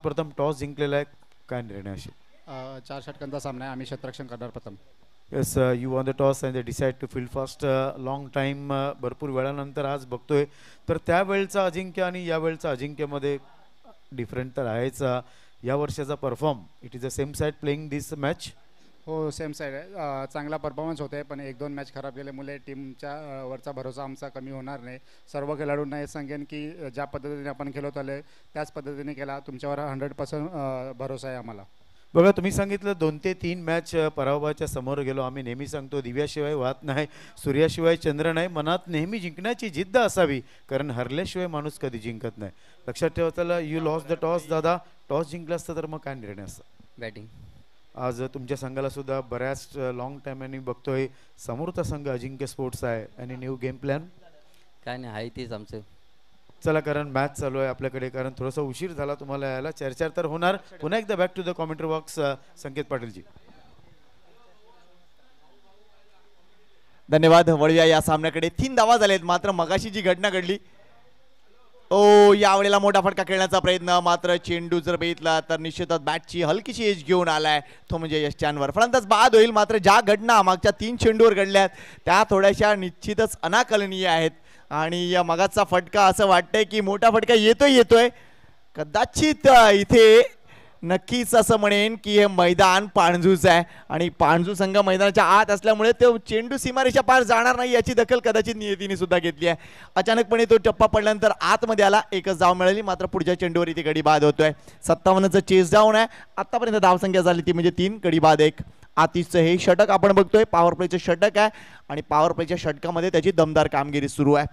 प्रथम टॉस जिंकलेला आहे, काय निर्णय असेल? 4 षटकांचा सामना आहे, आम्ही क्षेत्ररक्षण करणार प्रथम. Yes, you won the toss and they decide to field fast. Long time, भरपूर वेळानंतर आज बघतोय, तर त्यावेळचा अजिंक्य आणि यावेळचा अजिंक्यमध्ये डिफरंट तर आहेच. या वर्षाचा perform, it is a same side playing this match. हो, सेम साईड आहे. चांगला परफॉर्मन्स होते, पण 1-2 मॅच खराब गेल्यामुळे टीमच्या वरचा भरोसा आमचा कमी होणार नाही. सर्व खेळाडूंना हे सांगेन की ज्या पद्धतीने आपण खेळत आले त्याच पद्धतीने केला. तुमच्यावर 100% भरोसा आहे आम्हाला. बघा, तुम्ही सांगितलं 2 ते 3 मॅच पराभवाच्या समोर गेलो. आम्ही नेहमी सांगतो, दिव्याशिवाय वाहत नाही, सूर्याशिवाय चंद्र नाही. मनात नेहमी जिंकण्याची जिद्द असावी, कारण हरल्याशिवाय माणूस कधी जिंकत नाही. लक्षात ठेवताना यू लॉस द टॉस. दादा, टॉस जिंकला असतं तर मग काय निर्णय असता? बॅटिंग. आज तुमच्या संघाला सुद्धा बऱ्याच लॉंग टाईमनी बघतोय, समोरचा संघ अजिंक्य स्पोर्ट्स आहे. आणि न्यू गेम प्लॅन काय नाही, आहे तेच आमचं. चला, कारण मॅच चालू आहे आपल्याकडे, कारण थोडासा उशीर झाला तुम्हाला यायला. चर्चा तर होणार. पुन्हा एकदा back to the commentary box, Sanket पाटीलजी. धन्यवाद. वळूया या सामन्याकडे. 3 धावा झालेत, मात्र मगाशी जी घटना घडली, ओ यावेळेला मोठा फटका खेळण्याचा प्रयत्न, मात्र चेंडू जर बघितला तर निश्चितच बॅटची हलकीशी एज घेऊन आलाय, तो म्हणजे यशांवर. फलंदाज बाद होईल, मात्र ज्या घटना मागच्या 3 चेंडूवर घडल्यात त्या थोड्याशा निश्चितच अनाकलनीय आहेत. आणि या मगाचा फटका असं वाटतंय की मोठा फटका येतोय. कदाचित इथे नक्कीच असं म्हणेन की हे मैदान पाणजूच आहे, आणि पाणजू संघ मैदानाच्या आत असल्यामुळे तो चेंडू सीमारेषा पार जाणार नाही याची दखल कदाचित नियतीने सुद्धा घेतली आहे. अचानकपणे तो टप्पा पडल्यानंतर आतमध्ये आला, एकच धाव मिळाली, मात्र पुढच्या चेंडूवर इथे गडी बाद होतोय. 57चं चेस डाऊन आहे. आतापर्यंत धावसंख्या झाली ती म्हणजे 3, गडी बाद 1. आतिशचं हे षटक आपण बघतोय, पॉवर प्लेचं षटक आहे, आणि पॉवर प्लेच्या षटकामध्ये त्याची दमदार कामगिरी सुरू आहे.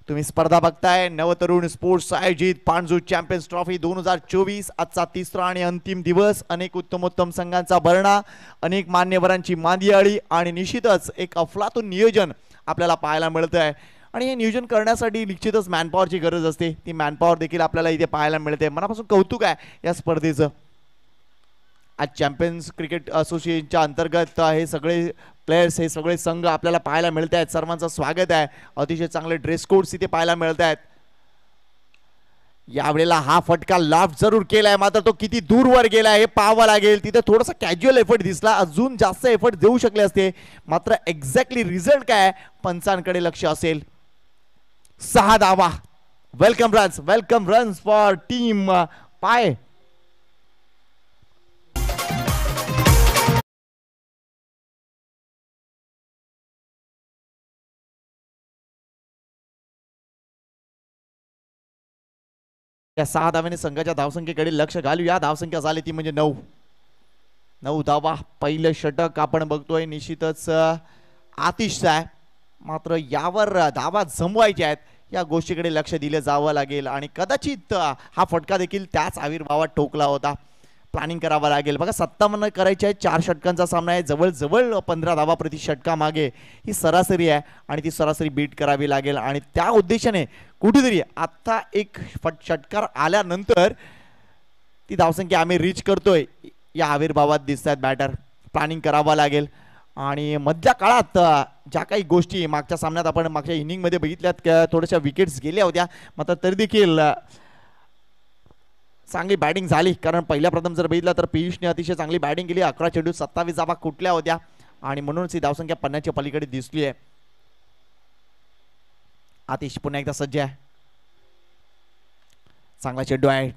तुम्ही स्पर्धा बघताय, नवतरुण स्पोर्ट्स आयोजित पाणजू चॅम्पियन्स ट्रॉफी 2024. आजचा 3रा आणि अंतिम दिवस. अनेक उत्तमोत्तम संघांचा भरणा, अनेक मान्यवरांची मांदियाळी, आणि निश्चितच एक अफलातून नियोजन आपल्याला पाहायला मिळतं आहे. आणि हे नियोजन करण्यासाठी निश्चितच मॅनपॉवरची गरज असते. ती मॅनपॉवर देखील आपल्याला इथे पाहायला मिळते. मनापासून कौतुक आहे या स्पर्धेचं. आज चॅम्पियन्स क्रिकेट असोसिएशनच्या अंतर्गत हे सगळे प्लेयर्स, हे सगळे संघ आपल्याला पाहायला मिळत आहेत. सर्वांचं स्वागत आहे. अतिशय चांगले ड्रेस कोड्स इथे पाहायला मिळत आहेत. यावेळेला हा फटका लाफ्ट जरूर केलाय, मात्र तो किती दूरवर गेलाय हे पाहावं लागेल. तिथे थोडासा कॅज्युअल एफर्ट दिसला, अजून जास्त एफर्ट देऊ शकले असते, मात्र एक्झॅक्टली रिझल्ट काय पंचांकडे लक्ष असेल. 6 धावा. वेलकम रन्स फॉर टीम पाय. या 6 धाव्याने संघाच्या धावसंख्येकडे लक्ष घालूया. धावसंख्या झाली ती म्हणजे 9 धावा. पहिलं षटक आपण बघतोय निश्चितच आतिशचं आहे, मात्र यावर धावा जमवायच्या आहेत, या गोष्टीकडे लक्ष दिलं जावं लागेल. आणि कदाचित हा फटका देखील त्याच आविर्भावात ठोकला होता. प्लॅनिंग करावं लागेल. बघा, 57 करायचे आहे, 4 षटकांचा सामना आहे, जवळजवळ 15 धावा प्रति षटका मागे ही सरासरी आहे, आणि ती सरासरी बीट करावी लागेल. आणि त्या उद्देशाने कुठेतरी आता एक षटकार आल्यानंतर ती धावसंख्या आम्ही रीच करतोय या आविर्भावात दिसत आहेत बॅटर. प्लॅनिंग करावं लागेल. आणि मधल्या काळात ज्या काही गोष्टी मागच्या सामन्यात आपण मागच्या इनिंगमध्ये बघितल्यात, थोड्याशा विकेट्स गेल्या होत्या, मात्र तरी देखील चांगली बॅटिंग झाली. कारण पहिल्या प्रथम जर बघितलं तर पियुषने अतिशय चांगली बॅटिंग केली. 11 चेंडू 27 धावा कुठल्या होत्या, आणि म्हणूनच ही धावसंख्या 50च्या पलीकडे दिसली आहे. आतिश पुन्हा एकदा सज्ज आहे. चांगला चेंडू आहे,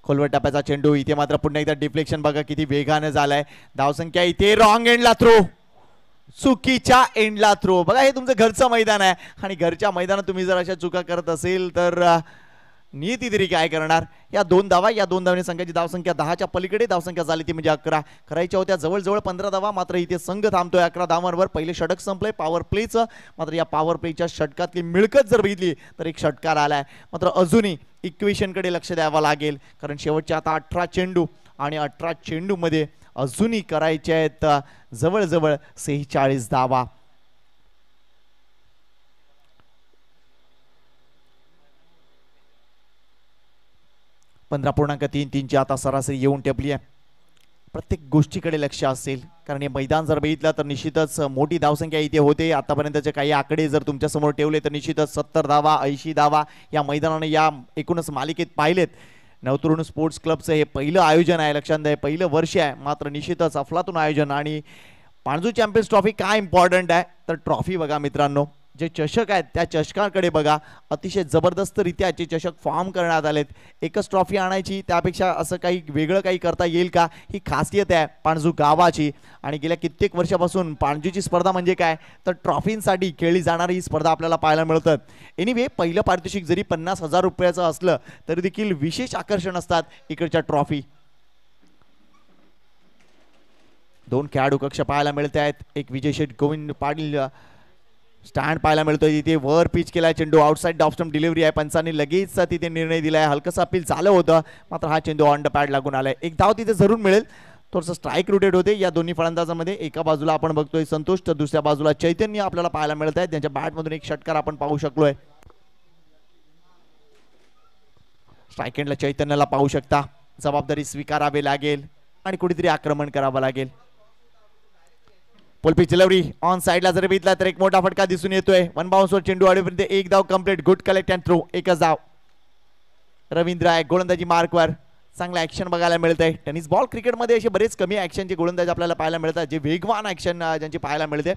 खोलवर टप्प्याचा चेंडू. इथे मात्र पुन्हा एकदा डिफ्लेक्शन बघा किती वेगाने झालाय. धावसंख्या इथे रॉंग एंडला थ्रो, चुकीच्या एंडला थ्रो. बघा, हे तुमचं घरचं मैदान आहे, आणि घरच्या मैदानात तुम्ही जर अशा चुका करत असेल तर नियती तरी काय करणार. या 2 धावा, या 2 धावांनी संघाची धावसंख्या 10च्या पलीकडे धावसंख्या झाली ती म्हणजे 11. करायच्या होत्या जवळजवळ 15 धावा, मात्र इथे संघ थांबतोय 11 धावांवर. पहिले षटक संपलंय पॉवर प्लेचं, मात्र या पॉवर प्लेच्या षटकातली मिळकत जर बघितली तर एक षटकार आलाय. मात्र अजूनही इक्वेशनकडे लक्ष द्यावं लागेल, कारण शेवटचे आता 18 चेंडू, आणि 18 चेंडूमध्ये अजूनही करायचे आहेत जवळजवळ 46 धावा. 15.33ची आता सरासरी येऊन टेपली आहे. प्रत्येक गोष्टीकडे लक्ष असेल, कारण हे मैदान जर बघितलं तर निश्चितच मोठी धावसंख्या इथे होते. आतापर्यंतचे काही आकडे जर तुमच्या समोर ठेवले तर निश्चितच 70 धावा 80 धावा या मैदानाने या एकूणच मालिकेत पाहिलेत. नवतरुण स्पोर्ट्स क्लबचं हे पहिलं आयोजन आहे, लक्षात द्या पहिलं वर्ष आहे, मात्र निश्चितच अफलातून आयोजन. आणि पाणजू चॅम्पियन्स ट्रॉफी काय इम्पॉर्टंट आहे तर ट्रॉफी बघा मित्रांनो, जे चषक आहेत त्या चषकांकडे बघा, अतिशय जबरदस्तरित्या जे चषक फॉर्म करण्यात आलेत. एकच ट्रॉफी आणायची, त्यापेक्षा असं काही वेगळं काही करता येईल का, ही खासियत आहे पाणजू गावाची. आणि गेल्या कित्येक वर्षापासून पाणजूची स्पर्धा म्हणजे काय तर ट्रॉफींसाठी खेळली जाणारी ही स्पर्धा आपल्याला पाहायला मिळतात. एनिवे पहिलं पारितोषिक जरी 50,000 रुपयाचं असलं तरी देखील विशेष आकर्षण असतात इकडच्या ट्रॉफी. 2 खेळाडू कक्ष पाहायला मिळत आहेत. एक विजय शेठ गोविंद पाटील स्टँड पाहायला मिळतोय. तिथे वर पिच केलाय चेंडू, आउटसाइड ऑफ स्टंप डिलिव्हरी आहे. पंचांनी लगेच तिथे निर्णय दिलाय. हलकंसं अपील झालं होतं, मात्र हा चेंडू ऑन द पॅड लागून आलाय. एक धाव तिथे जरूर मिळेल. थोडंसं स्ट्राईक रोटेट होते या दोन्ही फलंदाजांमध्ये. एका बाजूला आपण बघतोय संतोष तर दुसऱ्या बाजूला चैतन्य आपल्याला पाहायला मिळत आहे. त्यांच्या बॅटमधून एक षटकार आपण पाहू शकलोय. स्ट्राईक एंडला चैतन्याला पाहू शकता. जबाबदारी स्वीकारावी लागेल आणि कुठेतरी आक्रमण करावं लागेल. पुलपी डिलिव्हरी ऑन साइडला जर बघितला तर एक मोठा फटका दिसून येतोय. 1 बाउन्सवर चेंडू आडेपर्यंत एक धाव complete. Good collect and throw, एकच धाव. रवींद्र आहे गोलंदाजी मार्कवर. चांगला ऍक्शन बघायला मिळत आहे. टेनिस बॉल क्रिकेटमध्ये असे बरेच कमी ऍक्शनचे गोलंदाज आपल्याला पाहायला मिळतात, जे वेगवान ऍक्शन ज्यांची पाहायला मिळते.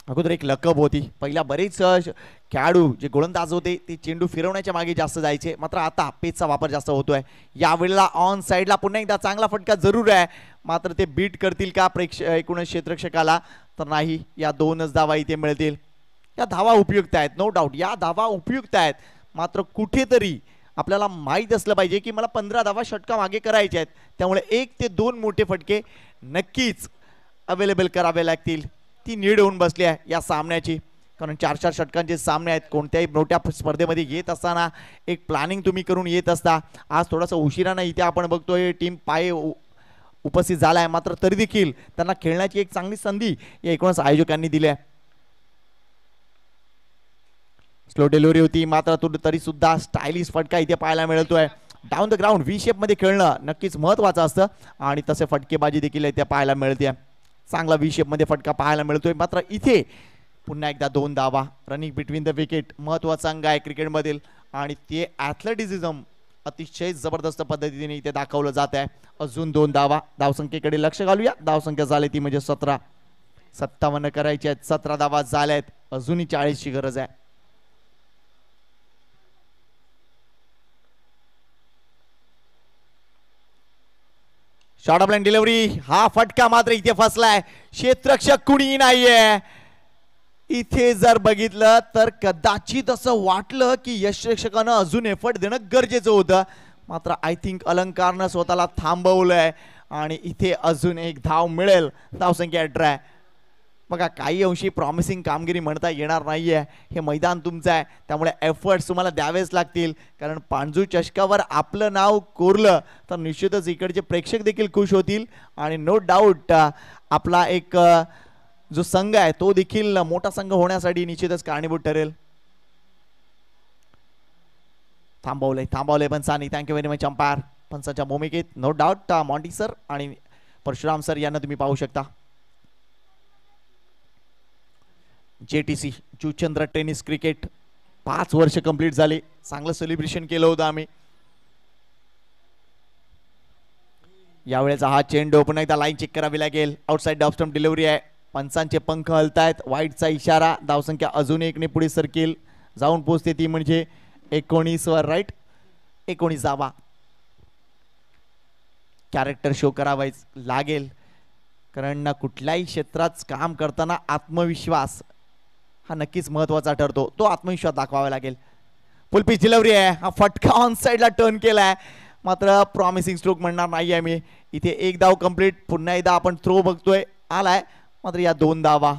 अगोदर एक लकब होती. पहिला बरेच खेळाडू जे गोलंदाज होते ते चेंडू फिरवण्याच्या मागे जास्त जायचे, मात्र आता पेचचा वापर जास्त होतोय. यावेळेला ऑन साइडला पुन्हा एकदा चांगला फटका जरूर आहे, मात्र ते बीट करतील का एकूणच क्षेत्ररक्षकाला तर नाही. या 2च धावा इथे मिळतील. या धावा उपयुक्त आहेत, नो डाऊट या धावा उपयुक्त आहेत, मात्र कुठेतरी आपल्याला माहीत असलं पाहिजे की मला 15 धावा षटका मागे करायचे आहेत. त्यामुळे 1 ते 2 मोठे फटके नक्कीच अवेलेबल करावे लागतील. ती नीड होऊन बसली आहे या सामन्याची, कारण 4-4 षटकांचे सामने आहेत. कोणत्याही मोठ्या स्पर्धेमध्ये येत असताना एक प्लॅनिंग तुम्ही करून येत असता. आज थोडासा उशिरानं इथे आपण बघतोय टीम पाय उपस्थित झाला आहे, मात्र तरी देखील त्यांना खेळण्याची एक चांगली संधी या एकूणच आयोजकांनी दिली आहे. स्लो डिलिव्हरी होती, मात्र तरी सुद्धा स्टायलिश फटका इथे पाहायला मिळतोय. Down the ground V shape मध्ये खेळणं नक्कीच महत्वाचं असतं आणि तसे फटकेबाजी देखील इथे पाहायला मिळते. चांगला व्ही शेप मध्ये फटका पाहायला मिळतोय, मात्र इथे पुन्हा एकदा 2 धावा. रनिंग बिटवीन द विकेट महत्वाचा अंग आहे क्रिकेटमधील आणि ते ॲथलेटिझम अतिशय जबरदस्त पद्धतीने इथे दाखवलं जात आहे. अजून 2 धावा. धावसंख्येकडे लक्ष घालूया. धावसंख्या झाली ती म्हणजे 17. 57 करायची आहेत. 17 धावा झाल्यात. अजूनही 40 ची गरज आहे. Short of line delivery. हा फटका मात्र इथे फसलाय. क्षेत्ररक्षक कुणीही नाहीये. इथे जर बघितलं तर कदाचित असं वाटलं की यशरक्षकानं अजून एफर्ट देणं गरजेचं होतं, मात्र आय थिंक अलंकारनं स्वतःला थांबवलंय आणि इथे अजून एक धाव मिळेल. धावसंख्या 18. बघा काही अंशी प्रॉमिसिंग कामगिरी म्हणता येणार नाहीये. हे मैदान तुमचं आहे, त्यामुळे एफर्ट्स तुम्हाला द्यावेच लागतील, कारण पाणजू चषकावर आपलं नाव कोरलं तर निश्चितच इकडचे प्रेक्षक देखील खुश होतील आणि नो डाऊट आपला एक जो संघ आहे तो देखील मोठा संघ होण्यासाठी निश्चितच कारणीभूत ठरेल. थांबवलंय पंचांनी. Thank you very much umpire. पंचांच्या भूमिकेत नो डाऊट मॉन्टी सर आणि परशुराम सर यांना तुम्ही पाहू शकता. JTC जुचंद्र टेनिस क्रिकेट 5 वर्ष कंप्लीट झाले. चांगलं सेलिब्रेशन केलं होतं आम्ही. यावेळेचा हा चेंडू पुन्हा एकदा लाईन चेक करावी लागेल. आउटसाइड ऑफ स्टंप डिलिव्हरी आहे. पंचांचे पंख हलतायत. वाईटचा इशारा. धावसंख्या अजून 1 ने पुढे सरकेल. जाऊन पोहोचते ती म्हणजे 19 वर. राईट 19 धावा. कॅरेक्टर शो करावाच लागेल, कारण कुठल्याही क्षेत्रात काम करताना आत्मविश्वास हा नक्कीच महत्वाचा ठरतो. तो आत्मविश्वास दाखवावा लागेल. फुल पिच डिलिव्हरी आहे. हा फटका ऑन साइडला टर्न केलाय, मात्र प्रॉमिसिंग स्ट्रोक म्हणणार नाही आहे मी. इथे 1 धाव कंप्लीट. पुन्हा एकदा आपण थ्रो बघतोय आलाय, मात्र या 2 धावा.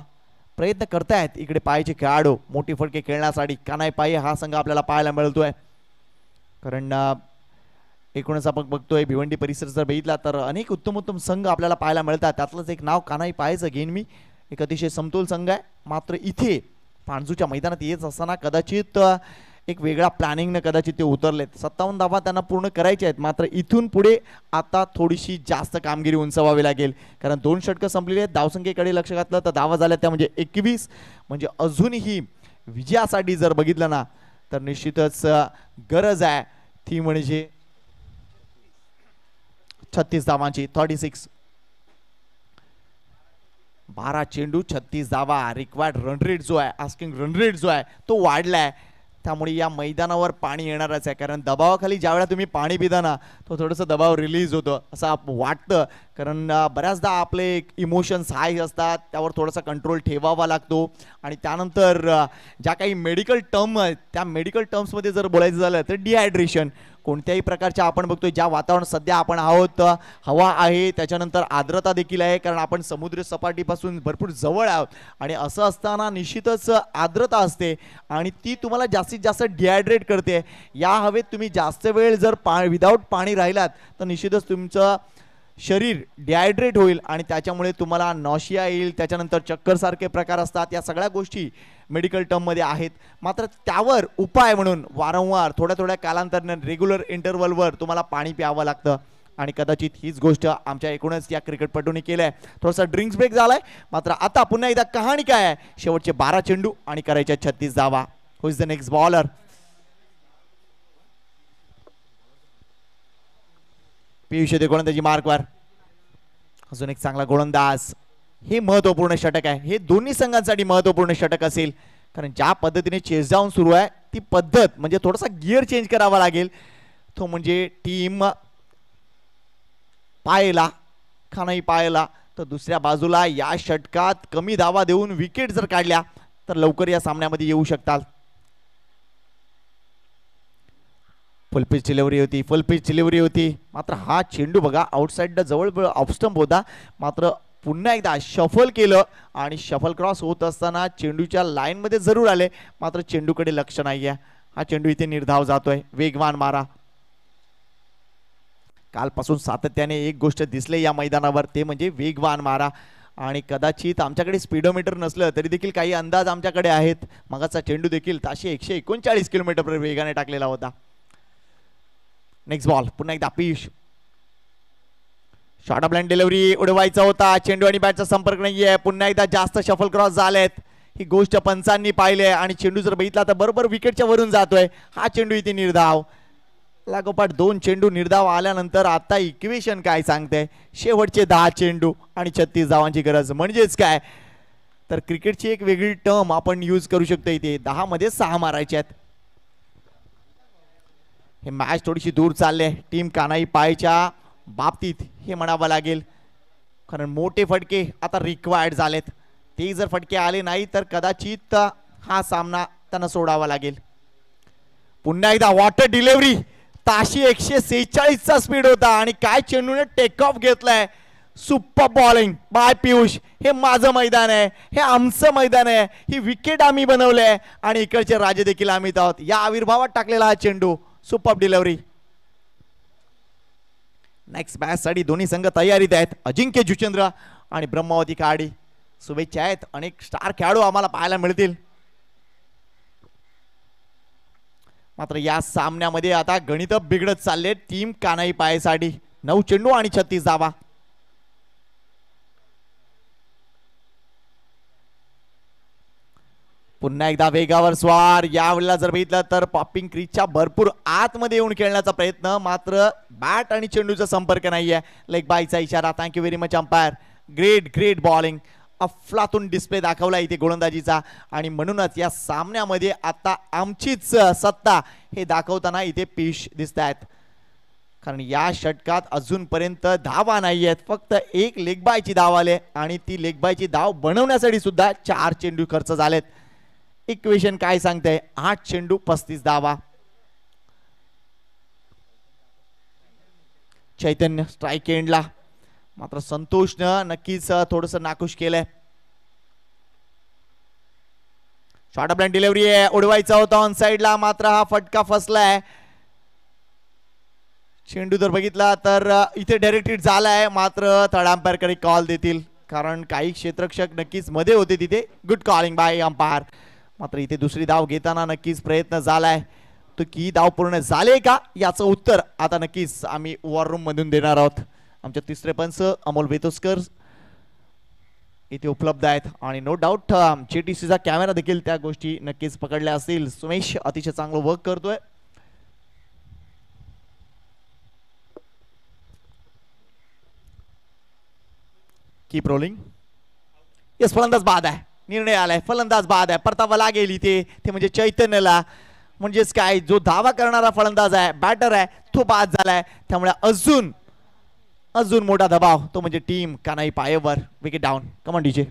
प्रयत्न करतायत इकडे पायचे खेळाडू मोठी फटके खेळण्यासाठी. कानाई पाय हा संघ आपल्याला पाहायला मिळतोय, कारण एकूणच आपण बघतोय भिवंडी परिसर जर बघितला तर अनेक उत्तम संघ आपल्याला पाहायला मिळतात. त्यातलंच एक नाव कानाई पायचं घेईन मी. एक अतिशय समतोल संघ आहे, मात्र इथे पाणजूच्या मैदानात येत असताना कदाचित एक वेगळा प्लॅनिंगने कदाचित ते उतरलेत. 57 धावा त्यांना पूर्ण करायचे आहेत, मात्र इथून पुढे आता थोडीशी जास्त कामगिरी उंचवावी लागेल, कारण 2 षटकं संपलेली आहेत. धावसंख्येकडे लक्ष घातलं तर धावा झाल्या त्या म्हणजे 21. म्हणजे अजूनही विजयासाठी जर बघितलं ना तर निश्चितच गरज आहे ती म्हणजे 36 धावांची. 36 12 चेंडू 36 धावा. रिक्वायर्ड रन रेट जो आहे, आस्किंग रन रेट जो आहे तो वाढलाय. त्यामुळे या मैदानावर पाणी येणारच आहे, कारण दबावाखाली ज्यावेळेला तुम्ही पाणी पिता ना तो थोडंसं दबाव रिलीज होतो असं वाटतं. कारण बऱ्याचदा आपले इमोशन्स हाय असतात, त्यावर थोडासा कंट्रोल ठेवावा लागतो. आणि त्यानंतर ज्या काही मेडिकल टर्म आहेत त्या मेडिकल टर्म्समध्ये जर बोलायचं झालं तर डिहायड्रेशन कोणत्याही प्रकारच्या आपण बघतोय ज्या वातावरण सध्या आपण आहोत, हवा आहे, त्याच्यानंतर आर्द्रता देखील आहे, कारण आपण समुद्र सपाटीपासून भरपूर जवळ आहोत. आणि असं असताना निश्चितच आर्द्रता असते आणि ती तुम्हाला जास्तीत जास्त डिहायड्रेट करते. या हवेत तुम्ही जास्त वेळ जर विदाऊट पाणी राहिलात तर निश्चितच तुमचं शरीर डिहायड्रेट होईल आणि त्याच्यामुळे तुम्हाला नॉशिया येईल, त्याच्यानंतर चक्कर सारखे प्रकार असतात. या सगळ्या गोष्टी मेडिकल टर्ममध्ये आहेत. मात्र त्यावर उपाय म्हणून वारंवार थोड्या थोड्या कालांतराने रेग्युलर इंटरवलवर तुम्हाला पाणी प्यावं लागतं. आणि कदाचित हीच गोष्ट आमच्या एकूणच या क्रिकेटपटूंनी केलं आहे. थोडासा ड्रिंक्स ब्रेक झालाय. मात्र आता पुन्हा एकदा कहाणी काय आहे, शेवटचे 12 चेंडू आणि करायच्या 36 धावा. Who is the next bowler? Piyush येते गोलंदाजी मार्कवर. अजून एक चांगला गोलंदाज. हे महत्वपूर्ण षटक आहे, हे दोन्ही संघांसाठी महत्वपूर्ण षटक असेल, कारण ज्या पद्धतीने चेस डाऊन सुरू आहे ती पद्धत म्हणजे थोडासा गिअर चेंज करावा लागेल. तो म्हणजे टीम पायला खानाई पायला, तर दुसऱ्या बाजूला या षटकात कमी धावा देऊन विकेट जर काढल्या तर लवकर या सामन्यामध्ये येऊ शकतात. फुल पिच डिलिव्हरी होती. मात्र हा चेंडू बघा आउटसाइड जवळ ऑफस्टंप होता, मात्र पुन्हा एकदा शफल केलं आणि शफल क्रॉस होत असताना चेंडूच्या लाईन मध्ये जरूर आले, मात्र चेंडूकडे लक्ष नाहीये. हा चेंडू इथे निर्धाव जातोय. वेगवान मारा. कालपासून सातत्याने एक गोष्ट दिसले या मैदानावर, ते म्हणजे वेगवान मारा. आणि कदाचित आमच्याकडे स्पीडोमीटर नसलं तरी देखील काही अंदाज आमच्याकडे आहेत. मगाचा चेंडू देखील ताशी 139 किलोमीटर वेगाने टाकलेला होता. Next ball. पुन्हा एकदा Piyush. Short of line delivery उडवायचा होता, चेंडू आणि बॅटचा संपर्क नाहीये. पुन्हा एकदा जास्त शफल क्रॉस झालेत. ही गोष्ट पंचांनी पाहिली आणि चेंडू जर बघितला तर बरोबर विकेटच्या वरून जातोय. हा चेंडू इथे निर्धाव. लागोपाठ 2 चेंडू निर्धाव आल्यानंतर आता इक्वेशन काय सांगते, शेवटचे 10 चेंडू आणि 36 धावांची गरज. म्हणजेच काय तर क्रिकेटची एक वेगळी टर्म आपण यूज करू शकतो. इथे 10 मध्ये 6 मारायचे आहेत. हे मॅच थोडीशी दूर चालले टीम कानाई पायच्या बाबतीत हे म्हणावं लागेल, कारण मोठे फटके आता रिक्वायर्ड झालेत. ते जर फटके आले नाही तर कदाचित हा सामना त्यांना सोडावा लागेल. पुन्हा एकदा वॉटर डिलिव्हरी. ताशी 146 चा स्पीड होता आणि काय चेंडूने टेक ऑफ घेतलाय. Super bowling bye Piyush. हे माझं मैदान आहे, हे आमचं मैदान आहे, ही विकेट आम्ही बनवलंय आणि इकडचे राजे देखील आम्हीच आहोत. या आविर्भावात टाकलेला हा चेंडू. Super delivery. नेक्स्ट मॅच साठी दोन्ही संघ तयारीत आहेत. अजिंक्य जुचंद्र आणि ब्रह्मावती काडी. शुभेच्छा आहेत. अनेक स्टार खेळाडू आम्हाला पाहायला मिळतील. मात्र या सामन्यामध्ये आता गणित बिघडत चालले टीम कानाई पायसाठी. 9 चेंडू आणि 36 धावा. पुन्हा एकदा वेगावर स्वार. यावेळेला जर बघितलं तर पॉपिंग क्रीजच्या भरपूर आतमध्ये येऊन खेळण्याचा प्रयत्न, मात्र बॅट आणि चेंडूचा संपर्क नाहीये. लेग बायचा इशारा. Thank you very much umpire. Great bowling. अफलातून डिस्प्ले दाखवला इथे गोलंदाजीचा आणि म्हणूनच या सामन्यामध्ये आता आमचीच सत्ता हे दाखवताना इथे पियुष दिसत आहेत. कारण या षटकात अजूनपर्यंत धावा नाही आहेत, फक्त एक लेग बायची धाव आले आणि ती लेग बायची धाव बनवण्यासाठी सुद्धा 4 चेंडू खर्च झालेत. इक्वेशन काय सांगते, 8 चेंडू 35 धावा. चैतन्य स्ट्राईक एंडला. मात्र संतोषनं नक्कीच थोडस नाखुश केलंय. शॉर्ट ऑफ लाईन डिलिव्हरी आहे, उडवायचा होता ऑन साइडला, मात्र हा फटका फसलाय. चेंडू जर बघितला तर इथे डायरेक्ट हिट झालाय, मात्र थर्ड अंपायरकडे कॉल देतील, कारण काही क्षेत्ररक्षक नक्कीच मध्ये होते तिथे. Good calling bye umpire. मात्र इथे दुसरी धाव घेताना नक्कीच प्रयत्न झालाय, तो की धाव पूर्ण झाले का याचं उत्तर आता नक्कीच आम्ही वॉर रूम मधून देणार आहोत. आमचे तिसरे पंच अमोल बेतोस्कर इथे उपलब्ध आहेत आणि नो डाऊट JTCचा कॅमेरा देखील त्या गोष्टी नक्कीच पकडल्या असतील. सुमेश अतिशय चांगलं वर्क करतोय. Keep rolling. येस, फलंदाज बाद आहे. निर्णय आलाय, फलंदाज बाद आहे. परतावा लागेल इथे, ते म्हणजे चैतन्यला. म्हणजेच काय, जो धावा करणारा फलंदाज आहे, बॅटर आहे, तो बाद झालाय. त्यामुळे अजून मोठा दबाव, तो म्हणजे टीम कानाई पायेवर. Wicket down. Come on DJ.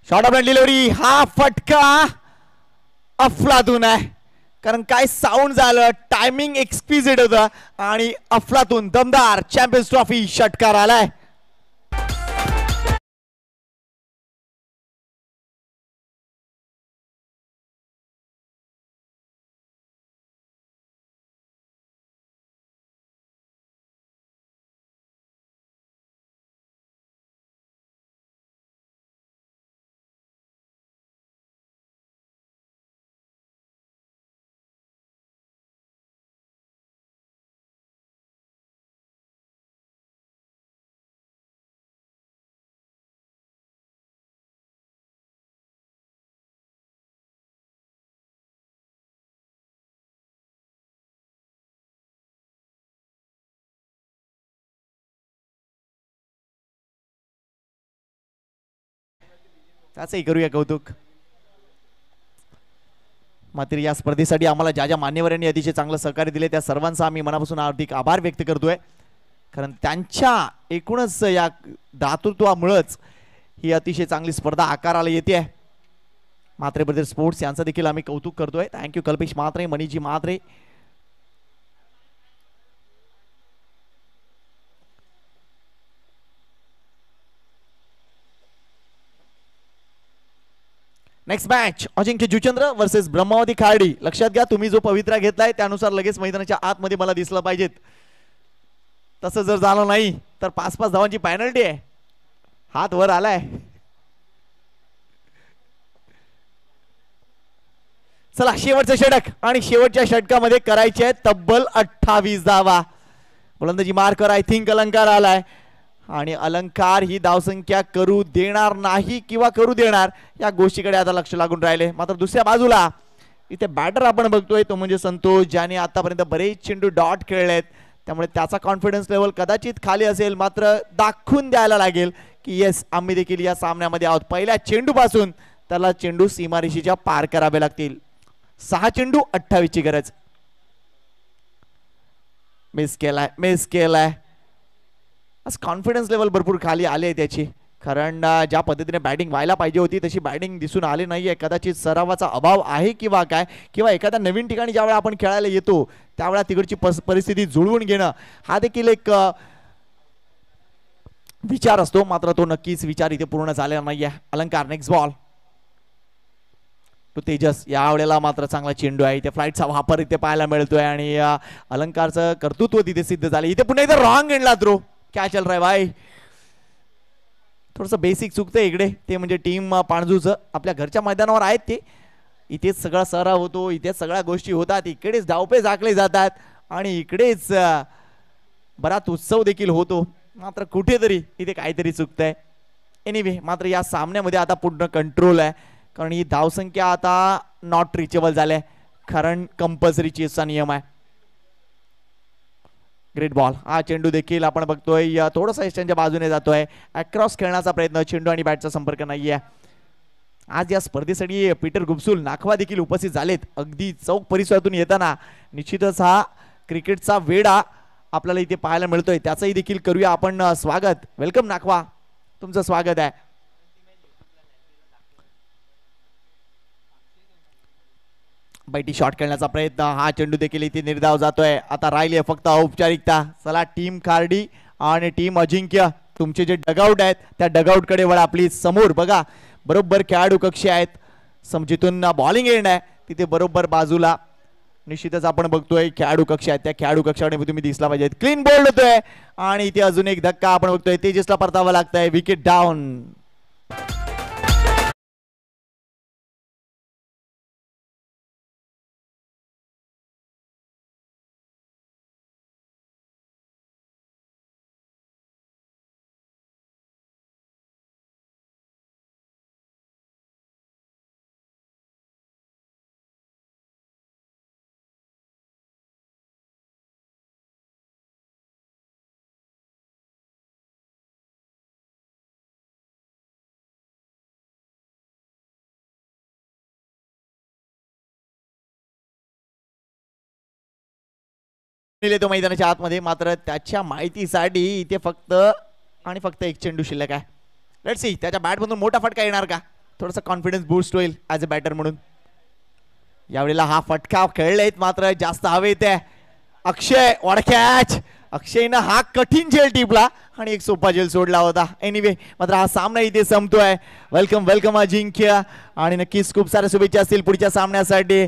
Short of delivery. हा फटका अफलातून आहे, कारण काय साऊंड झालं. टायमिंग एक्सक्विजिट होतं आणि अफलातून दमदार चॅम्पियन्स ट्रॉफी षटकार आलाय. त्याचंही करूया कौतुक. मात्र या स्पर्धेसाठी आम्हाला ज्या ज्या मान्यवरांनी अतिशय चांगलं सहकार्य दिले त्या सर्वांचा आम्ही मनापासून हार्दिक आभार व्यक्त करतोय, कारण त्यांच्या एकूणच या दातृत्वामुळेच ही अतिशय चांगली स्पर्धा आकाराला येते. म्हात्रे ब्रदर्स स्पोर्ट्स यांचं देखील आम्ही कौतुक करतोय. थँक्यू कल्पेश म्हात्रे, मनीजी Mhatre. Next match Ajinkya Juchandra versus Brahmavati Khardi. लक्षात घ्या, तुम्ही जो पवित्रा घेतलाय त्यानुसार लगेच मैदानाच्या आतमध्ये मला दिसलं पाहिजेत. तसं जर झालं नाही तर 5-5 धावांची पेनल्टी आहे. हात वर आलाय. चला, शेवटचं षटक आणि शेवटच्या षटकामध्ये करायचे आहे तब्बल 28 धावा. गोलंदाजी मार्कर आय थिंक अलंकार आलाय आणि अलंकार ही धावसंख्या करू देणार नाही किंवा करू देणार या गोष्टीकडे आता लक्ष लागून राहिले. मात्र दुसऱ्या बाजूला इथे बॅटर आपण बघतोय तो म्हणजे संतोष, ज्याने आतापर्यंत बरेच चेंडू डॉट खेळलेत. त्यामुळे त्याचा कॉन्फिडन्स लेवल कदाचित खाली असेल, मात्र दाखवून द्यायला लागेल की येस, आम्ही देखील या सामन्यामध्ये आहोत. पहिल्या चेंडूपासून त्याला चेंडू सीमारेषेच्या पार करावे लागतील. 6 चेंडू 28 ची गरज. मिस केलाय. आज कॉन्फिडन्स लेवल भरपूर खाली आले त्याची, कारण ज्या पद्धतीने बॅटिंग व्हायला पाहिजे होती तशी बॅटिंग दिसून आली नाहीये. कदाचित सरावाचा अभाव आहे किंवा काय, किंवा एखाद्या नवीन ठिकाणी ज्यावेळेला आपण खेळायला येतो त्यावेळेला तिकडची परिस्थिती जुळवून घेणं हा देखील एक विचार असतो. मात्र तो नक्कीच विचार इथे पूर्ण झालेला नाहीये. अलंकार नेक्स्ट बॉल टू तेजस. यावेळेला मात्र चांगला चेंडू आहे. इथे फ्लाईटचा वापर इथे पाहायला मिळतोय आणि अलंकारचं कर्तृत्व तिथे सिद्ध झालं. इथे पुन्हा इथे रॉंग एंडला थ्रो. क्या चल रहा है भाई. थोडस बेसिक चुकतंय इकडे, ते म्हणजे टीम पाणजूच आपल्या घरच्या मैदानावर आहेत ते. इथेच सगळा सराव होतो, इथेच सगळ्या गोष्टी होतात, इकडेच डावपे झाकले जातात आणि इकडेच बराच उत्सव देखील होतो. मात्र कुठेतरी इथे काहीतरी चुकतंय. एनिवे, मात्र या सामन्यामध्ये आता पूर्ण कंट्रोल आहे, कारण ही धावसंख्या आता नॉट रिचेबल झाल्या, कारण कंपल्सरी चेसचा नियम आहे. Great ball. हा चेंडू देखील आपण बघतोय थोडासा एस्टनच्या बाजूने जातोय. अक्रॉस खेळण्याचा प्रयत्न, चेंडू आणि बॅटचा संपर्क नाहीये. आज या स्पर्धेसाठी पीटर गुप्सुल नाखवा देखील उपस्थित झालेत. अगदी चौक परिसरातून येताना निश्चितच हा क्रिकेटचा वेडा आपल्याला इथे पाहायला मिळतोय त्याचंही देखील करूया आपण स्वागत. वेलकम नाखवा, तुमचं स्वागत आहे. बैठी शॉट खेळण्याचा प्रयत्न, हा चेंडू देखील इथे निर्धाव जातोय. आता राहिली फक्त औपचारिकता. चला टीम खार्डी आणि टीम अजिंक्य, तुमचे जे डगआउट आहेत त्या डगआउट कडे वळा प्लीज. समोर बघा, बरोबर खेळाडू कक्ष आहेत, जिथून बॉलिंग एंड आहे तिथे बरोबर बाजूला निश्चितच आपण बघतोय खेळाडू कक्ष आहेत. त्या खेळाडू कक्षाकडे तुम्ही दिसला पाहिजेत. क्लीन बोल्ड होतोय आणि इथे अजून एक धक्का आपण बघतोय. तेजसला परतावा लागतंय. Wicket down. तो मैदानाच्या आतमध्ये, मात्र त्याच्या माहितीसाठी इथे फक्त आणि फक्त एक चेंडू शिल्लक आहे. लेट्स सी त्याच्या बॅट मधून मोठा फटका येणार का, थोडासा कॉन्फिडन्स बूस्ट होईल ऍज अ बॅटर म्हणून. यावेळेला हा फटका खेळलेत मात्र जास्त हवेत आहे. अक्षय वॉड कॅच. अक्षयनं हा कठीण झेल टिपला आणि एक सोपा झेल सोडला होता. एनिवे मात्र हा सामना इथे संपतोय. वेलकम वेलकम अजिंक्य, आणि नक्कीच खूप साऱ्या शुभेच्छा असतील पुढच्या सामन्यासाठी.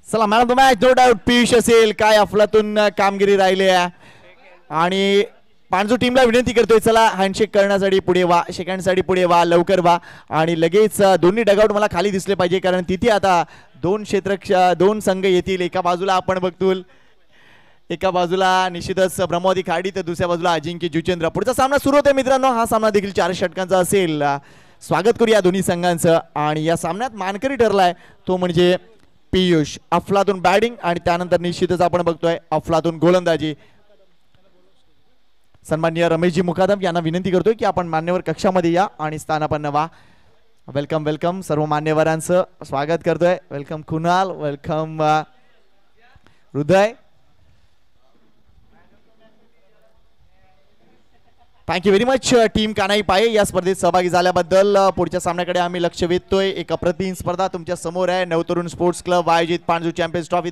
चला man of the match no doubt Piyush असेल. काय अफलातून कामगिरी राहिली आहे आणि पांजू टीमला विनंती करतोय, चला हँडशेक करण्यासाठी पुढे व्हा, शेकँडसाठी पुढे व्हा, लवकर व्हा. आणि लगेच दोन्ही डगआउट मला खाली दिसले पाहिजे, कारण तिथे आता दोन संघ येतील. एका बाजूला आपण बघतोय, एका बाजूला निश्चितच ब्रह्मवादी खाडी, तर दुसऱ्या बाजूला अजिंक्य जुचेंद्र. पुढचा सामना सुरू होतोय मित्रांनो. हा सामना देखील 4 षटकांचा असेल. स्वागत करूया दोन्ही संघांचं. आणि या सामन्यात मानकरी ठरलाय तो म्हणजे पियुष. अफलातून बॅटिंग आणि त्यानंतर निश्चितच आपण बघतोय अफलातून गोलंदाजी. सन्माननीय रमेशजी मुकादम यांना विनंती करतोय की आपण मान्यवर कक्षामध्ये या आणि स्थानापन्न व्हा. वेलकम वेलकम सर्व मान्यवरांचं स्वागत करतोय. वेलकम कुणाल, वेलकम हृदय. थँक्यू व्हेरी मच टीम कानाई पाये या स्पर्धेत सहभागी झाल्याबद्दल. पुढच्या सामन्याकडे आम्ही लक्ष वेधतोय. एक अप्रतिम स्पर्धा तुमच्या समोर आहे. नवतरुण स्पोर्ट्स क्लब आयोजित पांजू चॅम्पियन्स ट्रॉफी